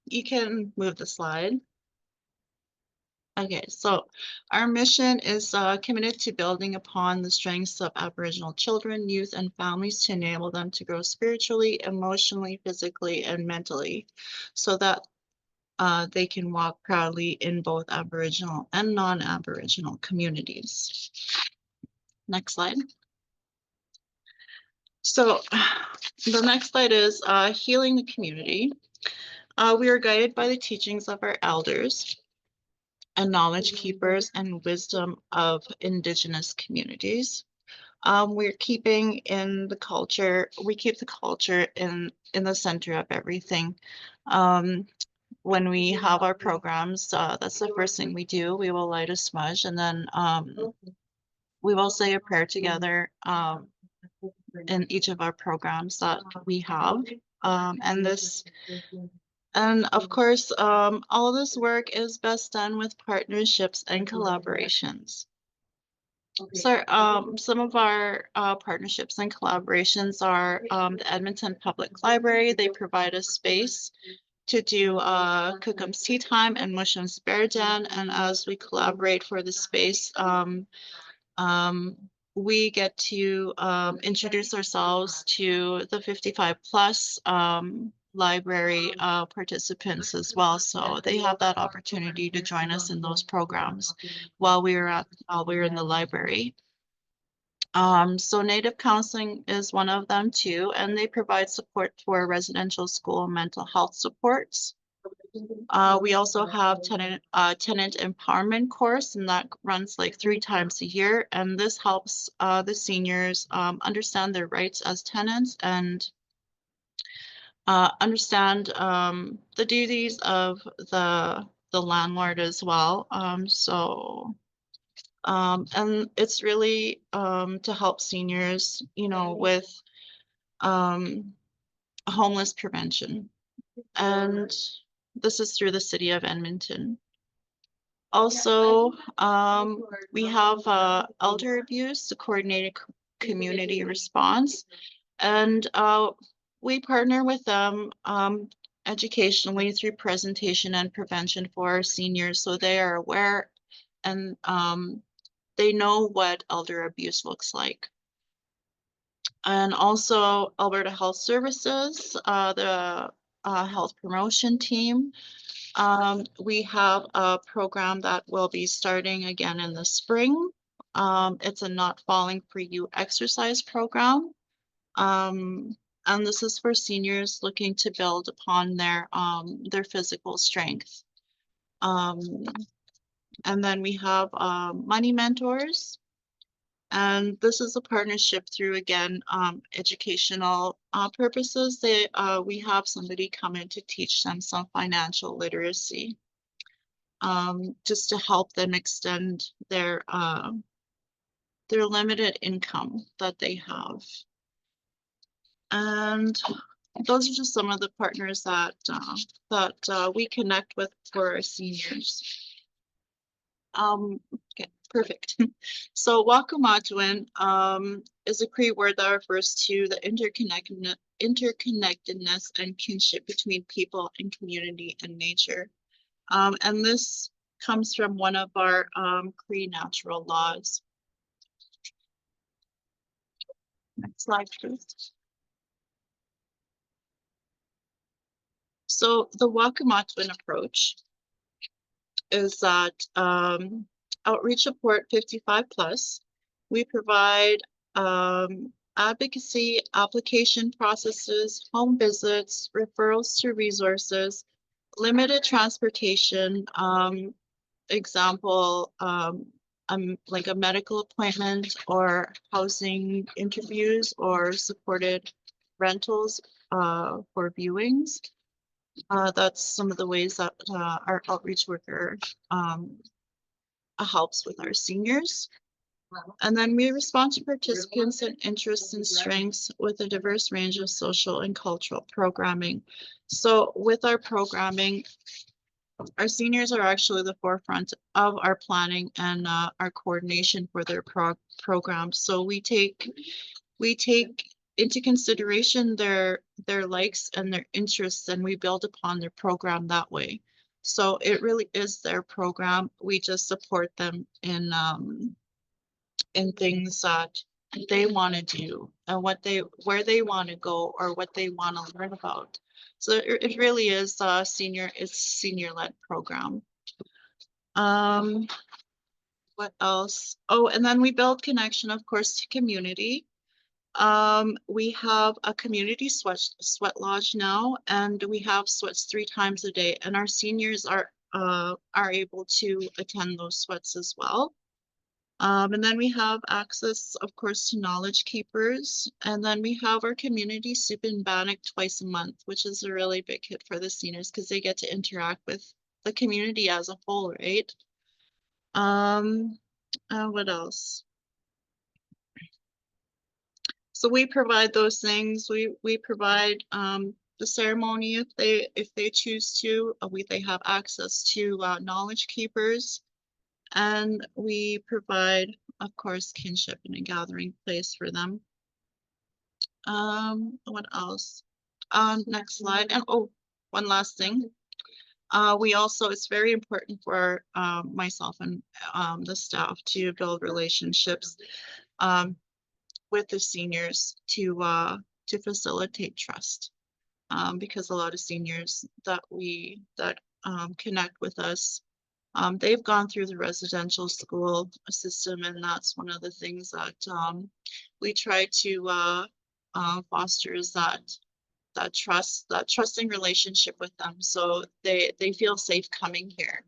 you can move the slide. Okay, so our mission is committed to building upon the strengths of Aboriginal children, youth, and families to enable them to grow spiritually, emotionally, physically, and mentally, so that they can walk proudly in both Aboriginal and non-Aboriginal communities. Next slide. So the next slide is healing the community. We are guided by the teachings of our elders and knowledge keepers and wisdom of Indigenous communities. We're keeping in the culture, we keep the culture in the center of everything. When we have our programs, that's the first thing we do. We will light a smudge, and then we will say a prayer together in each of our programs that we have. And of course, all of this work is best done with partnerships and collaborations. So some of our partnerships and collaborations are the Edmonton Public Library. They provide a space to do Cookum's Tea Time and Mushum's Bear Den. And as we collaborate for the space, we get to introduce ourselves to the 55 plus library participants as well. So they have that opportunity to join us in those programs while we're in the library. So Native Counseling is one of them too, and they provide support for residential school mental health supports. We also have tenant empowerment course, and that runs like 3 times a year. And this helps the seniors understand their rights as tenants and understand the duties of the landlord as well. And it's really to help seniors, you know, with homeless prevention. And this is through the city of Edmonton. Also, we have elder abuse, the coordinated community response, and we partner with them educationally through presentation and prevention for our seniors, so they are aware and they know what elder abuse looks like. And also Alberta Health Services, the health promotion team. We have a program that will be starting again in the spring. It's a Not Falling for You exercise program. And this is for seniors looking to build upon their physical strength. And then we have Money Mentors. And this is a partnership through, again, educational purposes. We have somebody come in to teach them some financial literacy, just to help them extend their limited income that they have. And those are just some of the partners that we connect with for our seniors. Okay, perfect. So Wahkomatowin is a Cree word that refers to the interconnectedness and kinship between people and community and nature. And this comes from one of our Cree natural laws. Next slide, please. So the Wahkomatowin approach is that outreach support 55 plus. We provide advocacy, application processes, home visits, referrals to resources, limited transportation, example, like a medical appointment or housing interviews or supported rentals for viewings. That's some of the ways that our outreach worker helps with our seniors. And then we respond to participants and interests and strengths with a diverse range of social and cultural programming. So with our programming, our seniors are actually the forefront of our planning and our coordination for their programs. So we take into consideration their likes and their interests, and we build upon their program that way. So it really is their program. We just support them in things that they want to do and where they want to go or what they want to learn about. So it really is it's senior-led program. What else? Oh, and then we build connection, of course, to community. We have a community sweat lodge now, and we have sweats 3 times a day, and our seniors are able to attend those sweats as well. And then we have access, of course, to knowledge keepers, and then we have our community soup and bannock twice a month, which is a really big hit for the seniors because they get to interact with the community as a whole, right? What else? So we provide those things. We provide the ceremony if they choose to. They have access to knowledge keepers, and we provide, of course, kinship and a gathering place for them. What else? Next slide. And oh, one last thing. We also, it's very important for myself and the staff to build relationships with the seniors to facilitate trust, because a lot of seniors that connect with us, they've gone through the residential school system, and that's one of the things that we try to foster is that trusting relationship with them, so they feel safe coming here,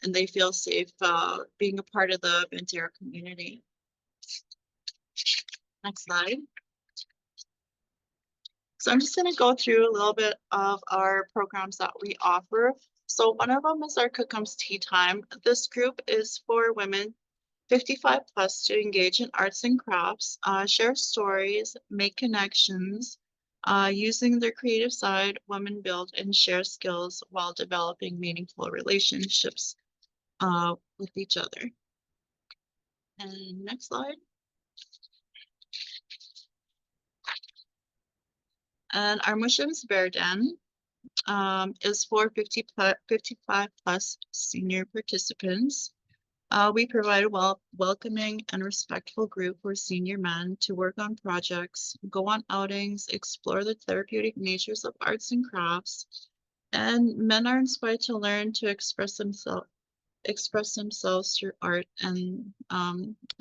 and they feel safe being a part of the Ventura community. Next slide. So I'm just going to go through a little bit of our programs that we offer. So one of them is our Cookums Tea Time. This group is for women 55 plus to engage in arts and crafts, share stories, make connections. Using their creative side, women build and share skills while developing meaningful relationships with each other. And next slide. And our Mushims Bear Den is for 55 plus senior participants. We provide a welcoming and respectful group for senior men to work on projects, go on outings, explore the therapeutic natures of arts and crafts, and men are inspired to learn to express themselves through art, and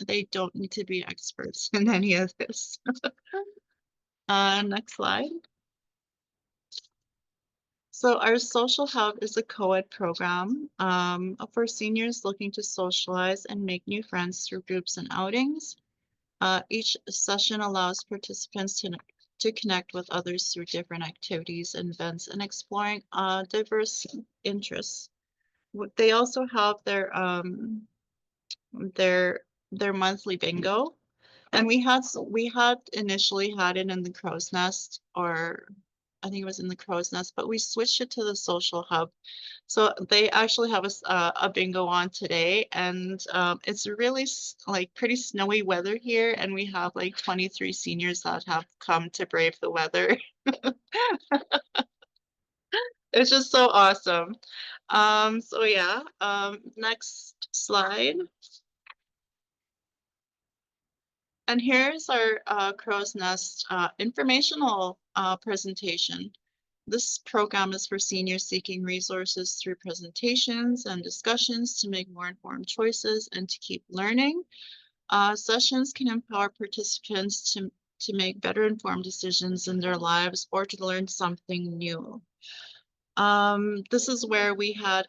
they don't need to be experts in any of this. Next slide. So our social hub is a co-ed program for seniors looking to socialize and make new friends through groups and outings. Each session allows participants to connect with others through different activities and events and exploring diverse interests. They also have their monthly bingo, and we had initially had it in the Crow's Nest, or I think it was in the Crow's Nest, but we switched it to the social hub. So they actually have a bingo on today, and it's really like pretty snowy weather here, and we have like 23 seniors that have come to brave the weather. It's just so awesome. So yeah, next slide. And here's our Crow's Nest informational presentation. This program is for seniors seeking resources through presentations and discussions to make more informed choices and to keep learning. Sessions can empower participants to make better informed decisions in their lives or to learn something new. This is where we had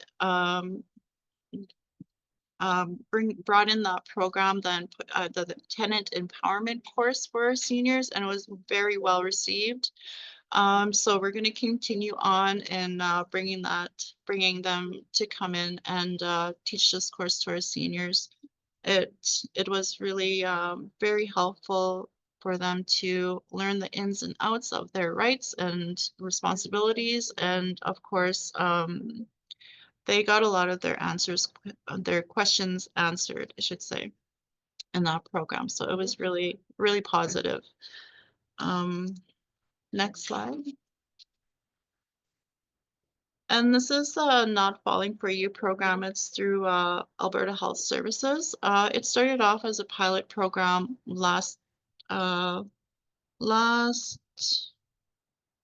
brought in that program, then the tenant empowerment course for our seniors, and it was very well received. So we're going to continue on and bringing them to come in and teach this course to our seniors. It was really very helpful for them to learn the ins and outs of their rights and responsibilities, and of course they got a lot of their questions answered, I should say, in that program. So it was really, really positive. Next slide. And this is Not Falling For You program. It's through Alberta Health Services. It started off as a pilot program last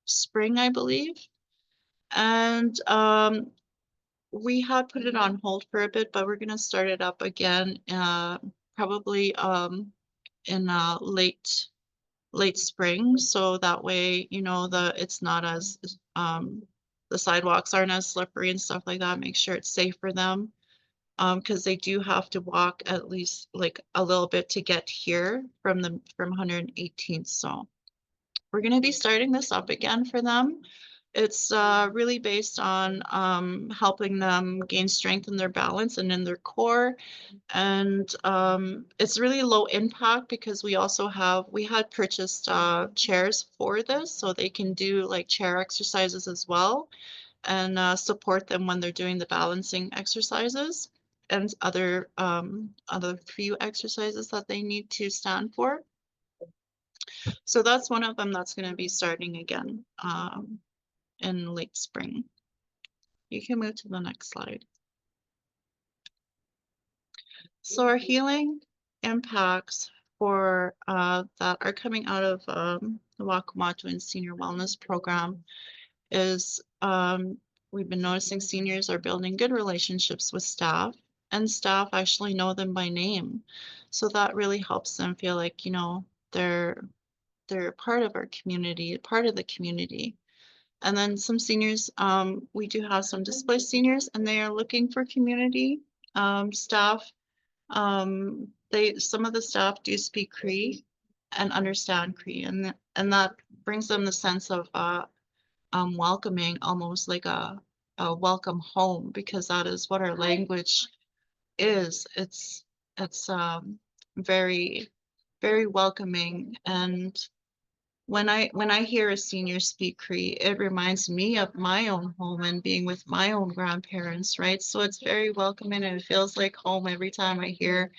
spring, I believe. And we had put it on hold for a bit, but we're going to start it up again probably in late spring. So that way, you know, it's not as the sidewalks aren't as slippery and stuff like that. Make sure it's safe for them. Because they do have to walk at least like a little bit to get here from 118th. So we're going to be starting this up again for them. It's really based on helping them gain strength in their balance and in their core. And it's really low impact because we had purchased chairs for this, so they can do like chair exercises as well, and support them when they're doing the balancing exercises and other few exercises that they need to stand for. So that's one of them that's going to be starting again in late spring. You can move to the next slide. So our healing impacts for that are coming out of the Wahkomatowin Senior Wellness Program is we've been noticing seniors are building good relationships with staff, and staff actually know them by name. So that really helps them feel like, you know, they're part of our community, part of the community. And then some seniors, we do have some displaced seniors, and they are looking for community. Staff, some of the staff do speak Cree and understand Cree, and that brings them the sense of welcoming, almost like a welcome home, because that is what our language is. It's very, very welcoming. And when I hear a senior speak Cree, it reminds me of my own home and being with my own grandparents, right? So it's very welcoming, and it feels like home every time I hear,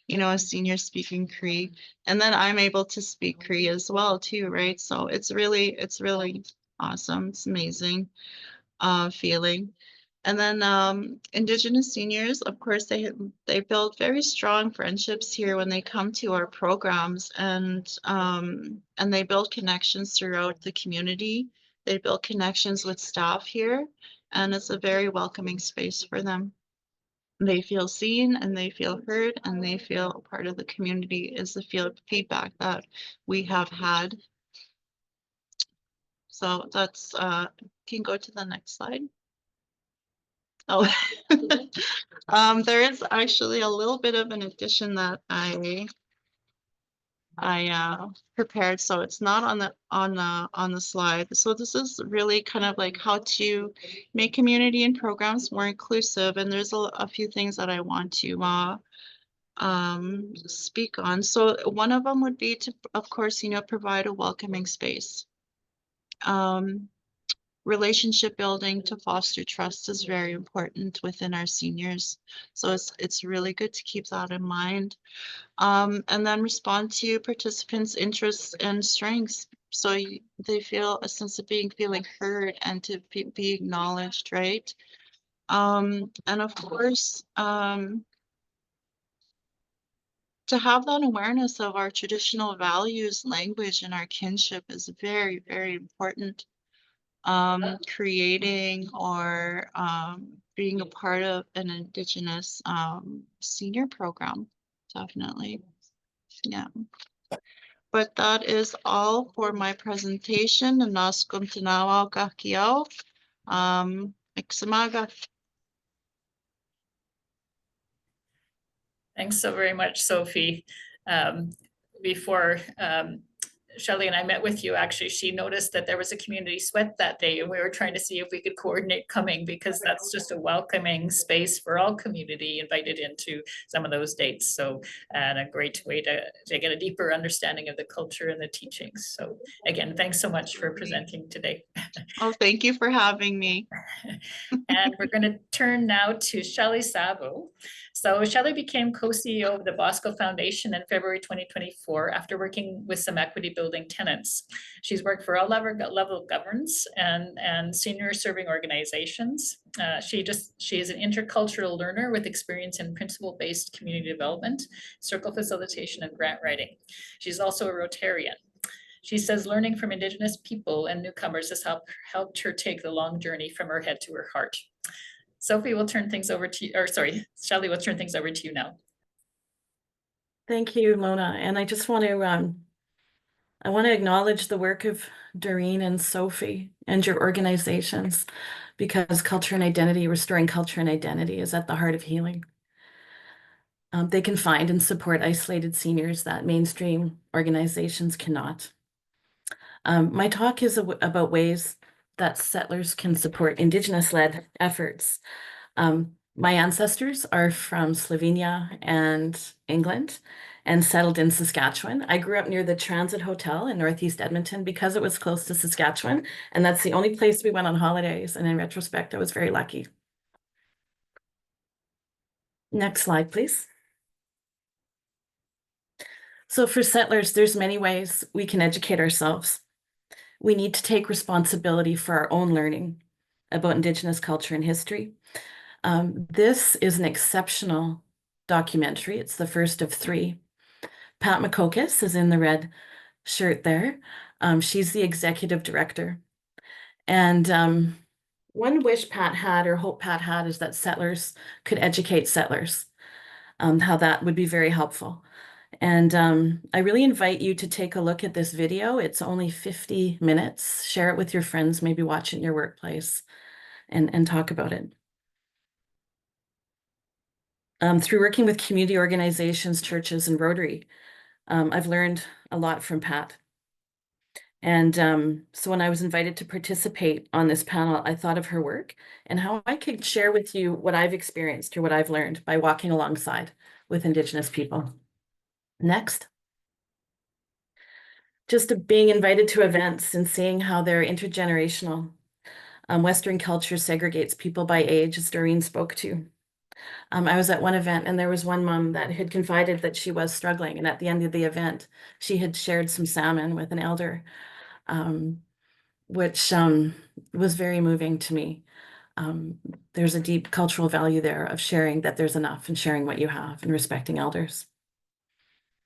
you know, a senior speaking Cree. And then I'm able to speak Cree as well too, right? So it's really awesome. It's amazing feeling. And then Indigenous seniors, of course, they build very strong friendships here when they come to our programs, and they build connections throughout the community. They build connections with staff here, and it's a very welcoming space for them. They feel seen and they feel heard, and they feel a part of the community is the feedback that we have had. So that's can go to the next slide. Oh, there is actually a little bit of an addition that I prepared, so it's not on the slide. So this is really kind of like how to make community and programs more inclusive, and there's a few things that I want to speak on. So one of them would be to, of course, you know, provide a welcoming space. Relationship building to foster trust is very important within our seniors. So it's really good to keep that in mind. And then respond to participants' interests and strengths. So they feel a sense of feeling heard and to be acknowledged, right? And of course, to have that awareness of our traditional values, language, and our kinship is very, very important. Creating or being a part of an Indigenous senior program, definitely. Yeah. But that is all for my presentation. Iksamaga. Thanks so very much, Sophie. Before Shelley and I met with you, actually, she noticed that there was a community sweat that day, and we were trying to see if we could coordinate coming, because that's just a welcoming space for all community invited into some of those dates. So, and a great way to get a deeper understanding of the culture and the teachings. So again, thanks so much for presenting today. Oh, thank you for having me. And we're going to turn now to Shelley Sabo. So Shelley became co-CEO of the Bosco Foundation in February 2024 after working with some equity building tenants. She's worked for all level of governance and senior serving organizations. She is an intercultural learner with experience in principle-based community development, circle facilitation, and grant writing. She's also a Rotarian. She says learning from Indigenous people and newcomers has helped her take the long journey from her head to her heart. Sophie will turn things over to you, or sorry, Shelley will turn things over to you now. Thank you, Mona. And I just want to acknowledge the work of Doreen and Sophie and your organizations, because culture and identity, restoring culture and identity, is at the heart of healing. They can find and support isolated seniors that mainstream organizations cannot. My talk is about ways that settlers can support Indigenous-led efforts. My ancestors are from Slovenia and England and settled in Saskatchewan. I grew up near the Transit Hotel in Northeast Edmonton because it was close to Saskatchewan, and that's the only place we went on holidays. And in retrospect, I was very lucky. Next slide, please. So for settlers, there's many ways we can educate ourselves. We need to take responsibility for our own learning about Indigenous culture and history. This is an exceptional documentary. It's the first of 3. Pat McCocus is in the red shirt there. She's the executive director. And one wish Pat had, or hope Pat had, is that settlers could educate settlers, how that would be very helpful. And I really invite you to take a look at this video. It's only 50 minutes. Share it with your friends, maybe watch it in your workplace and talk about it. Through working with community organizations, churches, and Rotary, I've learned a lot from Pat. And so when I was invited to participate on this panel, I thought of her work and how I could share with you what I've experienced or what I've learned by walking alongside with Indigenous people. Next. Just being invited to events and seeing how they're intergenerational. Western culture segregates people by age, as Doreen spoke to. I was at one event and there was one mom that had confided that she was struggling. And at the end of the event, she had shared some salmon with an elder, which was very moving to me. There's a deep cultural value there of sharing that there's enough and sharing what you have and respecting elders.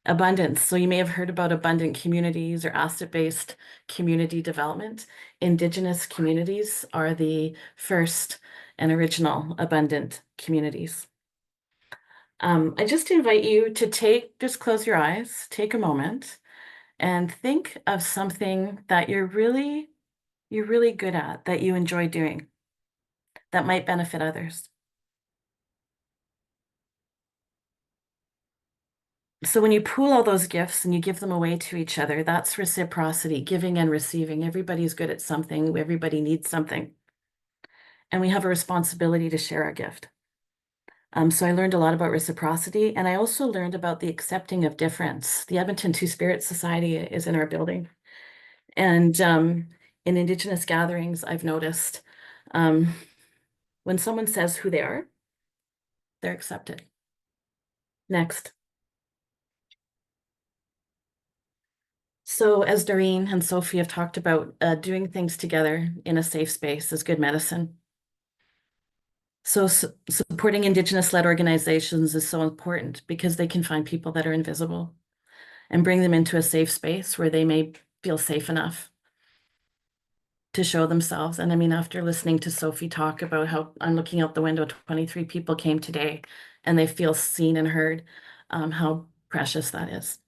Abundance. So you may have heard about abundant communities or asset-based community development. Indigenous communities are the first and original abundant communities. I just invite you to just close your eyes, take a moment, and think of something that you're really good at, that you enjoy doing, that might benefit others. So when you pool all those gifts and you give them away to each other, that's reciprocity, giving and receiving. Everybody's good at something. Everybody needs something. And we have a responsibility to share our gift. So I learned a lot about reciprocity, and I also learned about the accepting of difference. The Edmonton Two-Spirit Society is in our building. And in Indigenous gatherings, I've noticed when someone says who they are, they're accepted. Next. So as Doreen and Sophie have talked about, doing things together in a safe space is good medicine. So supporting Indigenous-led organizations is so important because they can find people that are invisible and bring them into a safe space where they may feel safe enough to show themselves. And I mean, after listening to Sophie talk about how I'm looking out the window, 23 people came today and they feel seen and heard, how precious that is.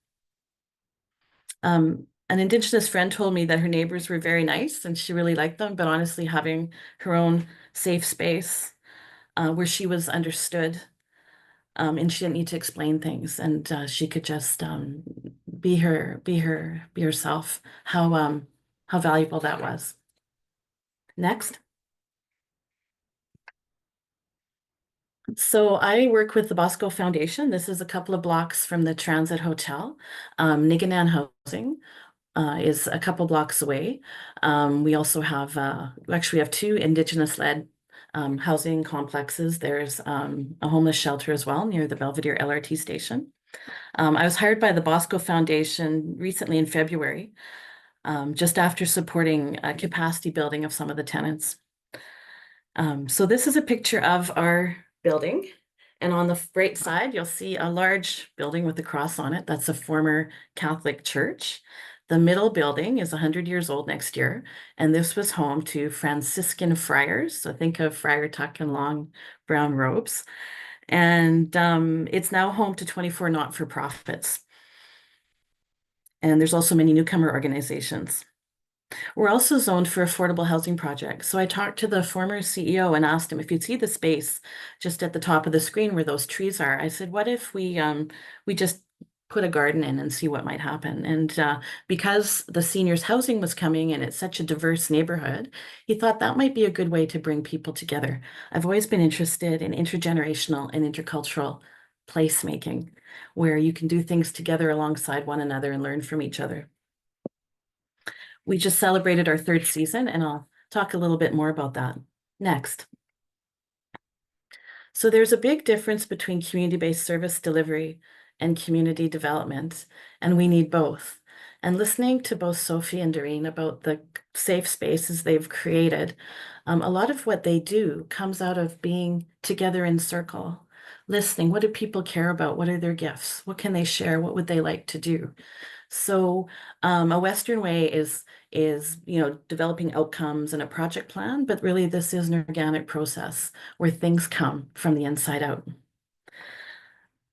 An Indigenous friend told me that her neighbors were very nice and she really liked them, but honestly having her own safe space where she was understood and she didn't need to explain things and she could just be herself, how valuable that was. Next. So I work with the Bosco Foundation. This is a couple of blocks from the Transit Hotel. Niganan Housing is a couple blocks away. We also have, actually we have 2 Indigenous-led housing complexes. There's a homeless shelter as well near the Belvedere LRT station. I was hired by the Bosco Foundation recently in February, just after supporting a capacity building of some of the tenants. So this is a picture of our building. And on the right side, you'll see a large building with a cross on it. That's a former Catholic church. The middle building is 100 years old next year. And this was home to Franciscan friars. So think of Friar Tuck and long brown robes. And it's now home to 24 not-for-profits. And there's also many newcomer organizations. We're also zoned for affordable housing projects. So I talked to the former CEO and asked him if you'd see the space just at the top of the screen where those trees are. I said, what if we just put a garden in and see what might happen? And because the seniors housing was coming and it's such a diverse neighborhood, he thought that might be a good way to bring people together. I've always been interested in intergenerational and intercultural placemaking, where you can do things together alongside one another and learn from each other. We just celebrated our 3rd season, and I'll talk a little bit more about that next. So there's a big difference between community-based service delivery and community development, and we need both. And listening to both Sophie and Doreen about the safe spaces they've created, a lot of what they do comes out of being together in circle, listening. What do people care about? What are their gifts? What can they share? What would they like to do? So a Western way is developing outcomes and a project plan, but really this is an organic process where things come from the inside out.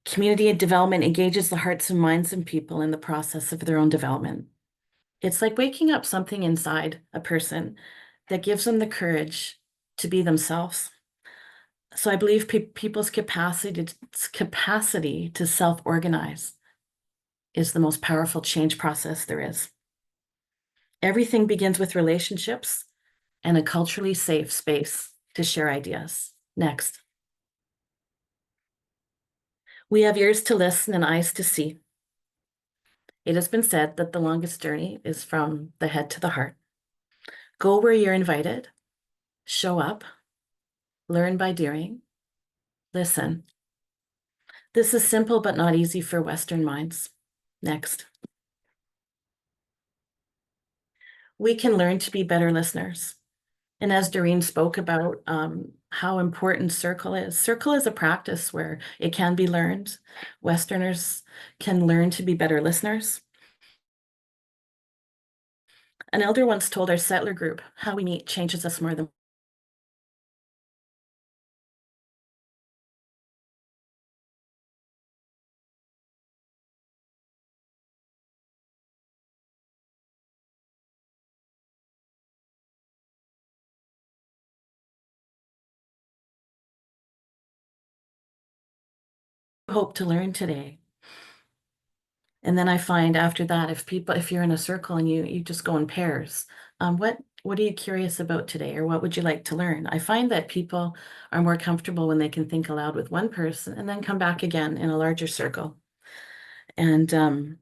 Community development engages the hearts and minds of people in the process of their own development. It's like waking up something inside a person that gives them the courage to be themselves. So I believe people's capacity to self-organize is the most powerful change process there is. Everything begins with relationships and a culturally safe space to share ideas. Next. We have ears to listen and eyes to see. It has been said that the longest journey is from the head to the heart. Go where you're invited, show up, learn by doing, listen. This is simple but not easy for Western minds. Next. We can learn to be better listeners. And as Doreen spoke about how important circle is a practice where it can be learned. Westerners can learn to be better listeners. An elder once told our settler group, how we meet changes us more than hope to learn today. And then I find after that, if you're in a circle and you just go in pairs, what are you curious about today, or what would you like to learn? I find that people are more comfortable when they can think aloud with one person and then come back again in a larger circle. And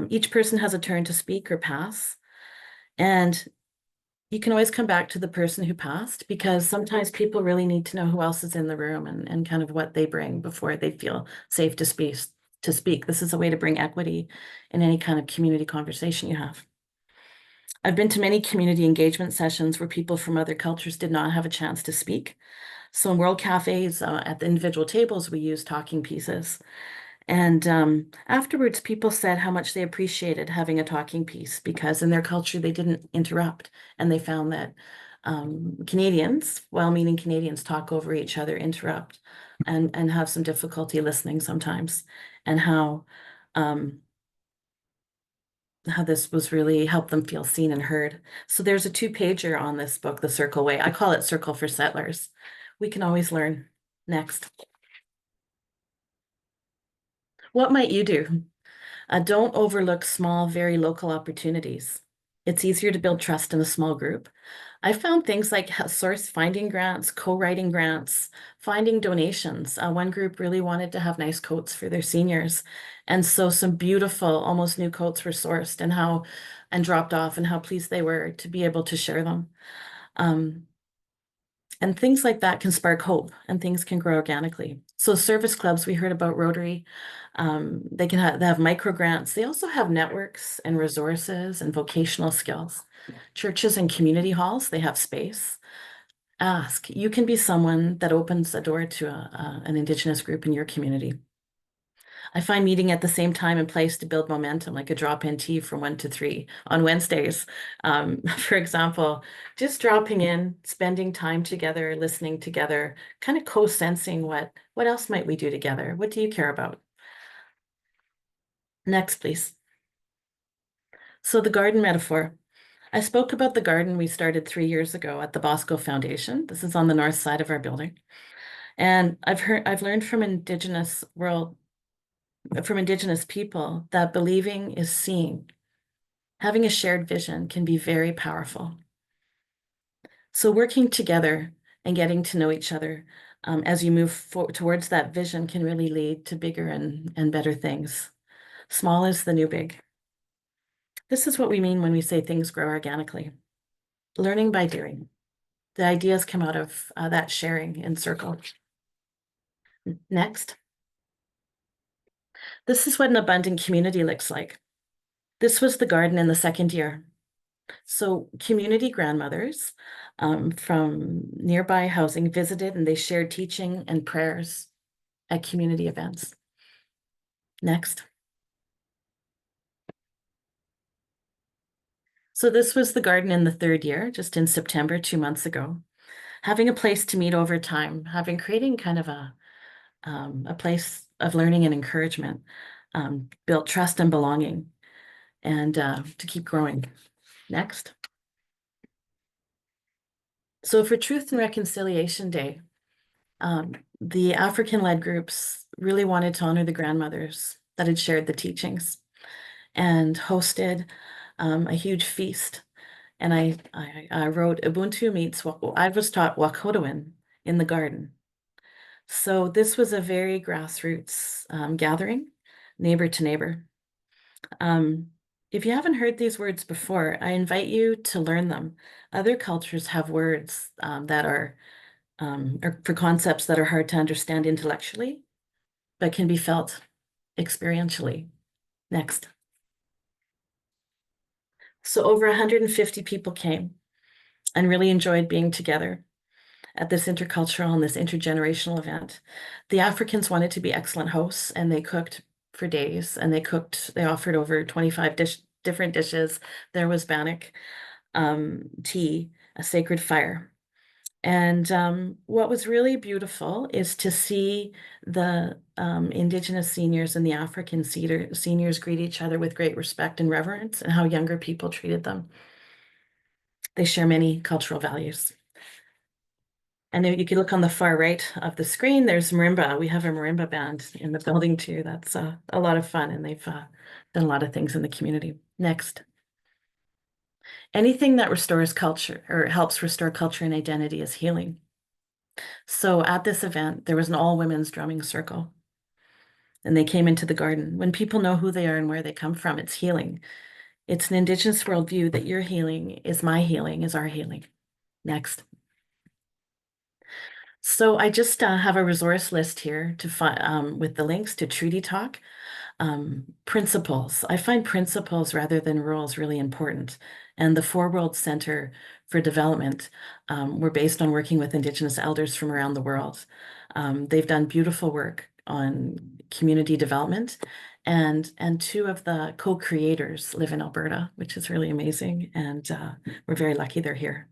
each person has a turn to speak or pass. And you can always come back to the person who passed, because sometimes people really need to know who else is in the room and kind of what they bring before they feel safe to speak. This is a way to bring equity in any kind of community conversation you have. I've been to many community engagement sessions where people from other cultures did not have a chance to speak. So in World Cafes, at the individual tables, we use talking pieces. And afterwards, people said how much they appreciated having a talking piece, because in their culture, they didn't interrupt. And they found that Canadians, well-meaning Canadians, talk over each other, interrupt, and have some difficulty listening sometimes, and how this was really helped them feel seen and heard. So there's a 2-pager on this book, The Circle Way. I call it Circle for Settlers. We can always learn. Next. What might you do? Don't overlook small, very local opportunities. It's easier to build trust in a small group. I found things like finding grants, co-writing grants, finding donations. One group really wanted to have nice coats for their seniors. And so some beautiful, almost new coats were sourced and dropped off, and how pleased they were to be able to share them. And things like that can spark hope and things can grow organically. So service clubs, we heard about Rotary. They have micro grants. They also have networks and resources and vocational skills. Churches and community halls, they have space. Ask. You can be someone that opens a door to an Indigenous group in your community. I find meeting at the same time and place to build momentum, like a drop-in tea from 1 to 3 on Wednesdays. For example, just dropping in, spending time together, listening together, kind of co-sensing what else might we do together? What do you care about? Next, please. So the garden metaphor. I spoke about the garden we started 3 years ago at the Bosco Foundation. This is on the north side of our building. And I've learned from Indigenous people that believing is seeing. Having a shared vision can be very powerful. So working together and getting to know each other as you move towards that vision can really lead to bigger and better things. Small is the new big. This is what we mean when we say things grow organically. Learning by doing. The ideas come out of that sharing in circle. Next. This is what an abundant community looks like. This was the garden in the second year. So community grandmothers from nearby housing visited and they shared teaching and prayers at community events. Next. So this was the garden in the third year, just in September, 2 months ago. Having a place to meet over time, creating kind of a place of learning and encouragement, built trust and belonging, and to keep growing. Next. So for Truth and Reconciliation Day, the African-led groups really wanted to honor the grandmothers that had shared the teachings and hosted a huge feast. And I wrote Ubuntu meets, I was taught Wahkomatowin in the garden. So this was a very grassroots gathering, neighbor to neighbor. If you haven't heard these words before, I invite you to learn them. Other cultures have words that are or for concepts that are hard to understand intellectually, but can be felt experientially. Next. So over 150 people came and really enjoyed being together at this intercultural and this intergenerational event. The Africans wanted to be excellent hosts and they cooked for days and they offered over 25 different dishes. There was bannock, tea, a sacred fire. And what was really beautiful is to see the Indigenous seniors and the African seniors greet each other with great respect and reverence, and how younger people treated them. They share many cultural values. And if you can look on the far right of the screen, there's marimba. We have a marimba band in the building too. That's a lot of fun, and they've done a lot of things in the community. Next. Anything that restores culture or helps restore culture and identity is healing. So at this event, there was an all-women's drumming circle. And they came into the garden. When people know who they are and where they come from, it's healing. It's an Indigenous worldview that your healing is my healing, is our healing. Next. So I just have a resource list here to find with the links to Treaty Talk. Principles. I find principles rather than rules really important. And the 4 World Center for Development were based on working with Indigenous elders from around the world. They've done beautiful work on community development, and 2 of the co-creators live in Alberta, which is really amazing, and we're very lucky they're here.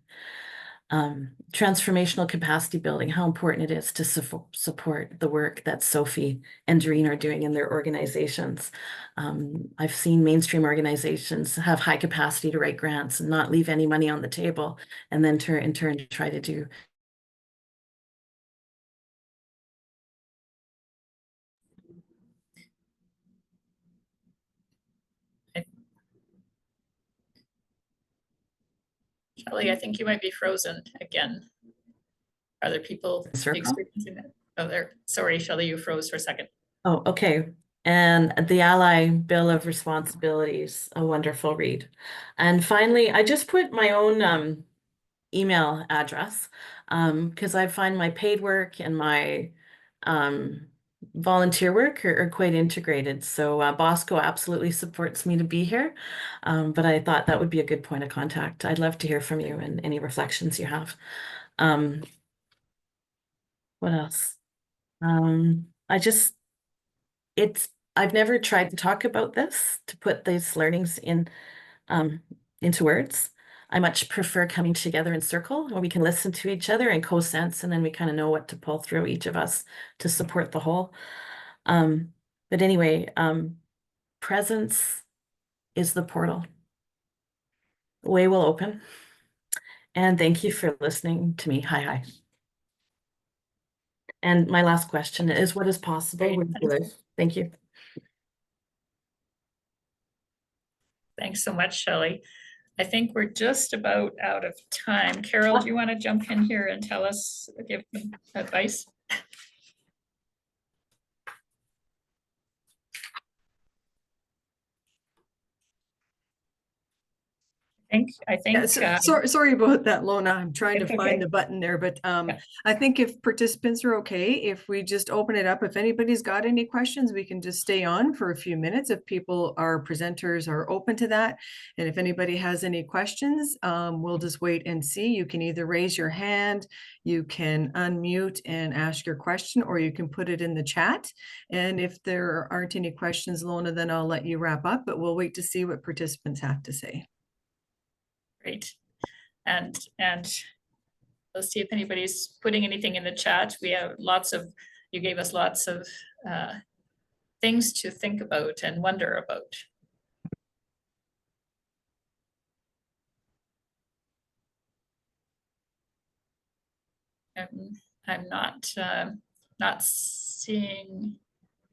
Transformational capacity building, how important it is to support the work that Sophie and Doreen are doing in their organizations. I've seen mainstream organizations have high capacity to write grants and not leave any money on the table, and then in turn try to do Shelley, I think you might be frozen again. Are there people circle. experiencing that? Oh, there. Sorry, Shelley, you froze for a second. Oh, okay. And the Ally Bill of Responsibilities, a wonderful read. And finally, I just put my own email address, because I find my paid work and my volunteer work are quite integrated. So Bosco absolutely supports me to be here, but I thought that would be a good point of contact. I'd love to hear from you and any reflections you have. What else? I just, I've never tried to talk about this, to put these learnings in into words. I much prefer coming together in circle where we can listen to each other and co-sense, and then we kind of know what to pull through each of us to support the whole. But anyway, presence is the portal. The way will open. And thank you for listening to me. Hi. And my last question is, what is possible Great. with good? Thank you. Thanks so much, Shelley. I think we're just about out of time. Carol, do you want to jump in here and tell us, give some advice? I think. Sorry about that, Lona. I'm trying to It's find okay. the button there, but I think if participants are okay, if we just open it up, if anybody's got any questions, we can just stay on for a few minutes if people, our presenters are open to that. And if anybody has any questions, we'll just wait and see. You can either raise your hand, you can unmute and ask your question, or you can put it in the chat. And if there aren't any questions, Lona, then I'll let you wrap up, but we'll wait to see what participants have to say. Great. And let's see if anybody's putting anything in the chat. We have you gave us lots of things to think about and wonder about. I'm not seeing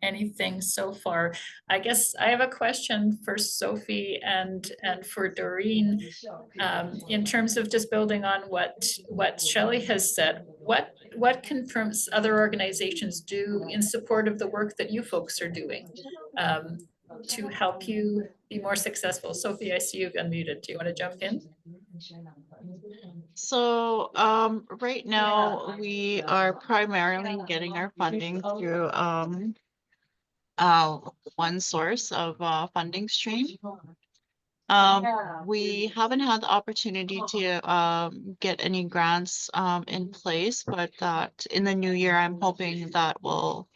anything so far. I guess I have a question for Sophie and for Doreen, in terms of just building on what Shelley has said. What can other organizations do in support of the work that you folks are doing to help you be more successful? Sophie, I see you've unmuted. Do you want to jump in? So right now we are primarily getting our funding through one source of funding stream. We haven't had the opportunity to get any grants in place, but that in the new year, I'm hoping that will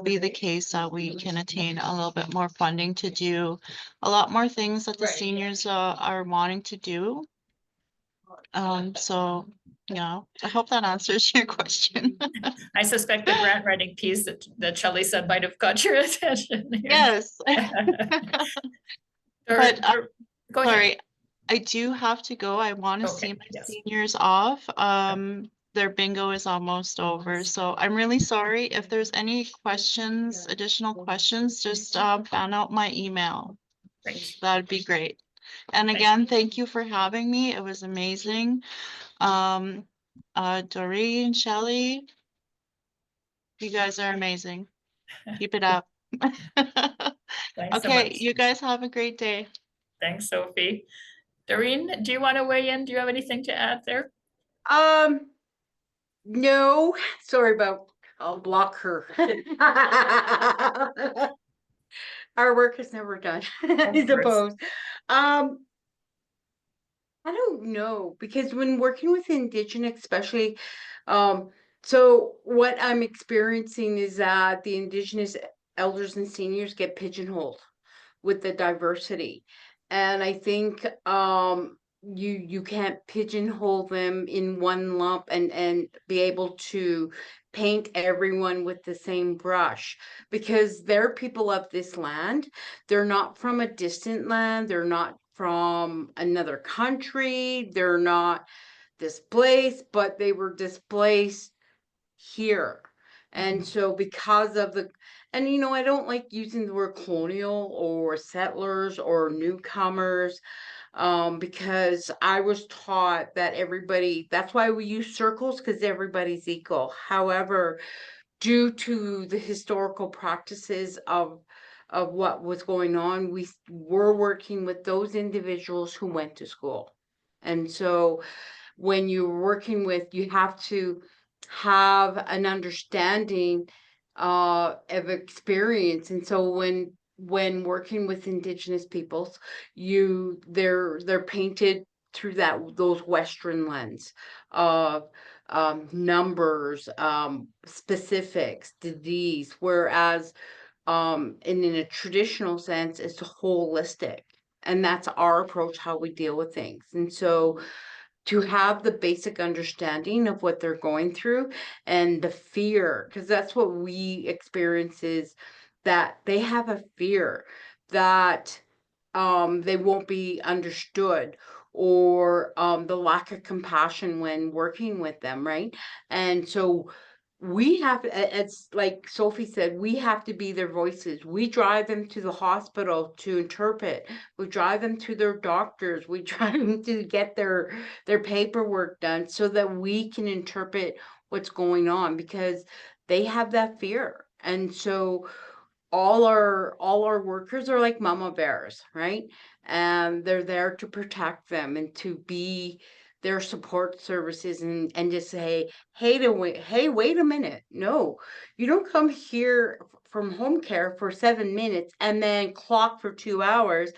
be the case, that we can attain a little bit more funding to do a lot more things that the seniors are wanting to do. So yeah, I hope that answers your question. I suspect the grant writing piece that Shelley said might have got your attention. Yes. But go ahead. sorry, I do have to go. I want to see my seniors off. Their bingo is almost over. So I'm really sorry. If there's any questions, additional questions, just fan out my email. Great. That'd be great. And again, thank you for having me. It was amazing. Doreen, Shelley, you guys are amazing. Keep it up. Thanks so Okay, much. you guys have a great day. Thanks, Sophie. Doreen, do you want to weigh in? Do you have anything to add there? No, sorry about, I'll block her. Our work is never done, I suppose. I don't know, because when working with Indigenous, especially, so what I'm experiencing is that the Indigenous elders and seniors get pigeonholed with the diversity. And I think you can't pigeonhole them in one lump and be able to paint everyone with the same brush, because they're people of this land. They're not from a distant land. They're not from another country. They're not displaced, but they were displaced here. And so because of and you know, I don't like using the word colonial or settlers or newcomers, because I was taught that everybody, that's why we use circles, because everybody's equal. However, due to the historical practices of what was going on, we were working with those individuals who went to school. And so when you're working with, you have to have an understanding of experience. And so when working with Indigenous peoples, they're painted through those Western lens of numbers, specifics, disease, whereas in a traditional sense, it's holistic. And that's our approach, how we deal with things. And so to have the basic understanding of what they're going through and the fear, because that's what we experience, is that they have a fear that they won't be understood, or the lack of compassion when working with them, right? And so we have, it's like Sophie said, we have to be their voices. We drive them to the hospital to interpret. We drive them to their doctors. We drive them to get their paperwork done so that we can interpret what's going on, because they have that fear. And so all our workers are like mama bears, right? And they're there to protect them and to be their support services, and just say, hey, wait a minute. No, you don't come here from home care for 7 minutes and then clock for 2 hours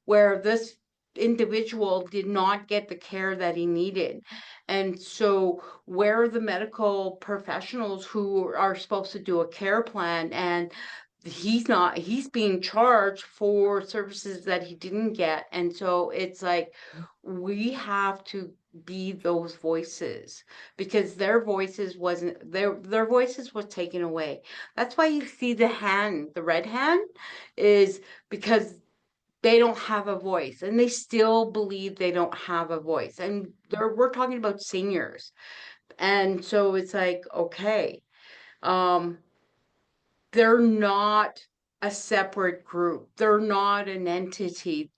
where this individual did not get the care that he needed. And so where are the medical professionals who are supposed to do a care plan, and he's being charged for services that he didn't get? And so it's like, we have to be those voices, because their voices was taken away. That's why you see the red hand is because they don't have a voice, and they still believe they don't have a voice. And we're talking about seniors. And so it's like, okay, they're not a separate group. They're not an entity.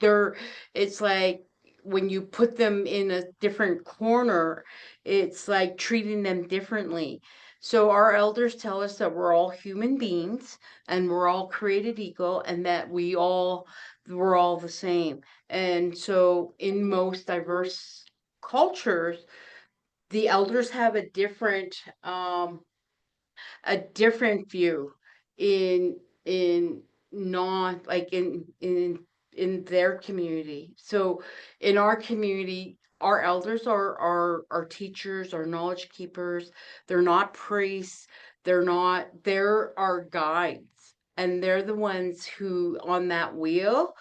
It's like when you put them in a different corner, it's like treating them differently. So our elders tell us that we're all human beings and we're all created equal, and that we're all the same. And so in most diverse cultures, the elders have a different view in not like in their community. So in our community, our elders are our teachers, our knowledge keepers. They're not priests. They're our guides, and they're the ones who on that wheel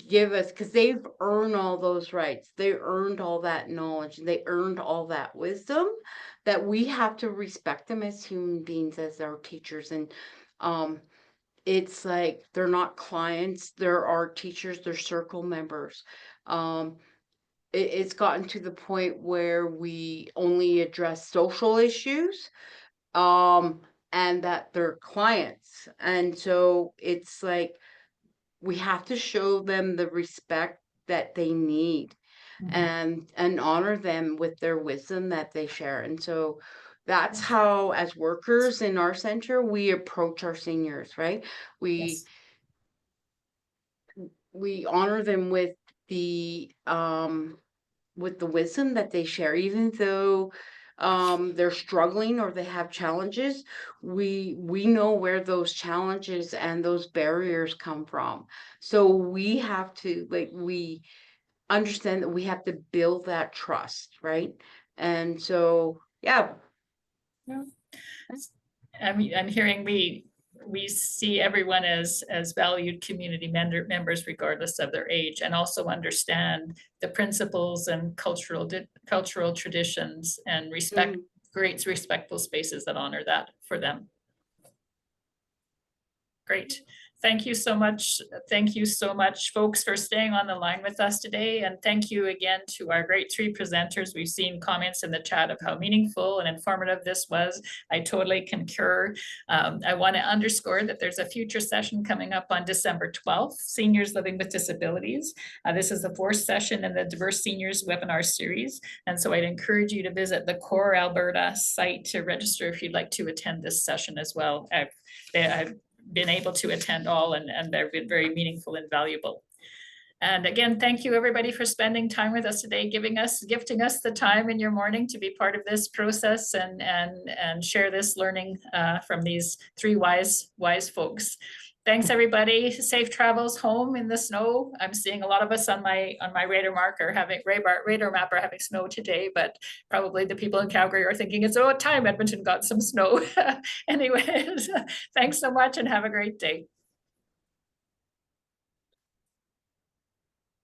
give us, because they've earned all those rights, they earned all that knowledge, they earned all that wisdom, that we have to respect them as human beings, as our teachers. And it's like, they're not clients, they're our teachers, they're circle members. It's gotten to the point where we only address social issues, and that they're clients. And so it's like, we have to show them the respect that they need, and honor them with their wisdom that they share. And so that's how, as workers in our center, we approach our seniors, right? Yes. We honor them with the wisdom that they share, even though they're struggling or they have challenges. We know where those challenges and those barriers come from. So we have to, like, we understand that we have to build that trust, right? And so, yeah. I'm hearing we see everyone as valued community members regardless of their age, and also understand the principles and cultural traditions, and creates respectful spaces that honor that for them. Great. Thank you so much. Thank you so much, folks, for staying on the line with us today. And thank you again to our great 3 presenters. We've seen comments in the chat of how meaningful and informative this was. I totally concur. I want to underscore that there's a future session coming up on December 12th, Seniors Living with Disabilities. This is the 4th session in the Diverse Seniors webinar series. And so I'd encourage you to visit the Core Alberta site to register if you'd like to attend this session as well. I've been able to attend all, and they've been very meaningful and valuable. And again, thank you everybody for spending time with us today, gifting us the time in your morning to be part of this process and share this learning from these three wise folks. Thanks, everybody. Safe travels home in the snow. I'm seeing a lot of us on my radar map are having snow today, but probably the people in Calgary are thinking it's about time Edmonton got some snow. Anyways, thanks so much and have a great day.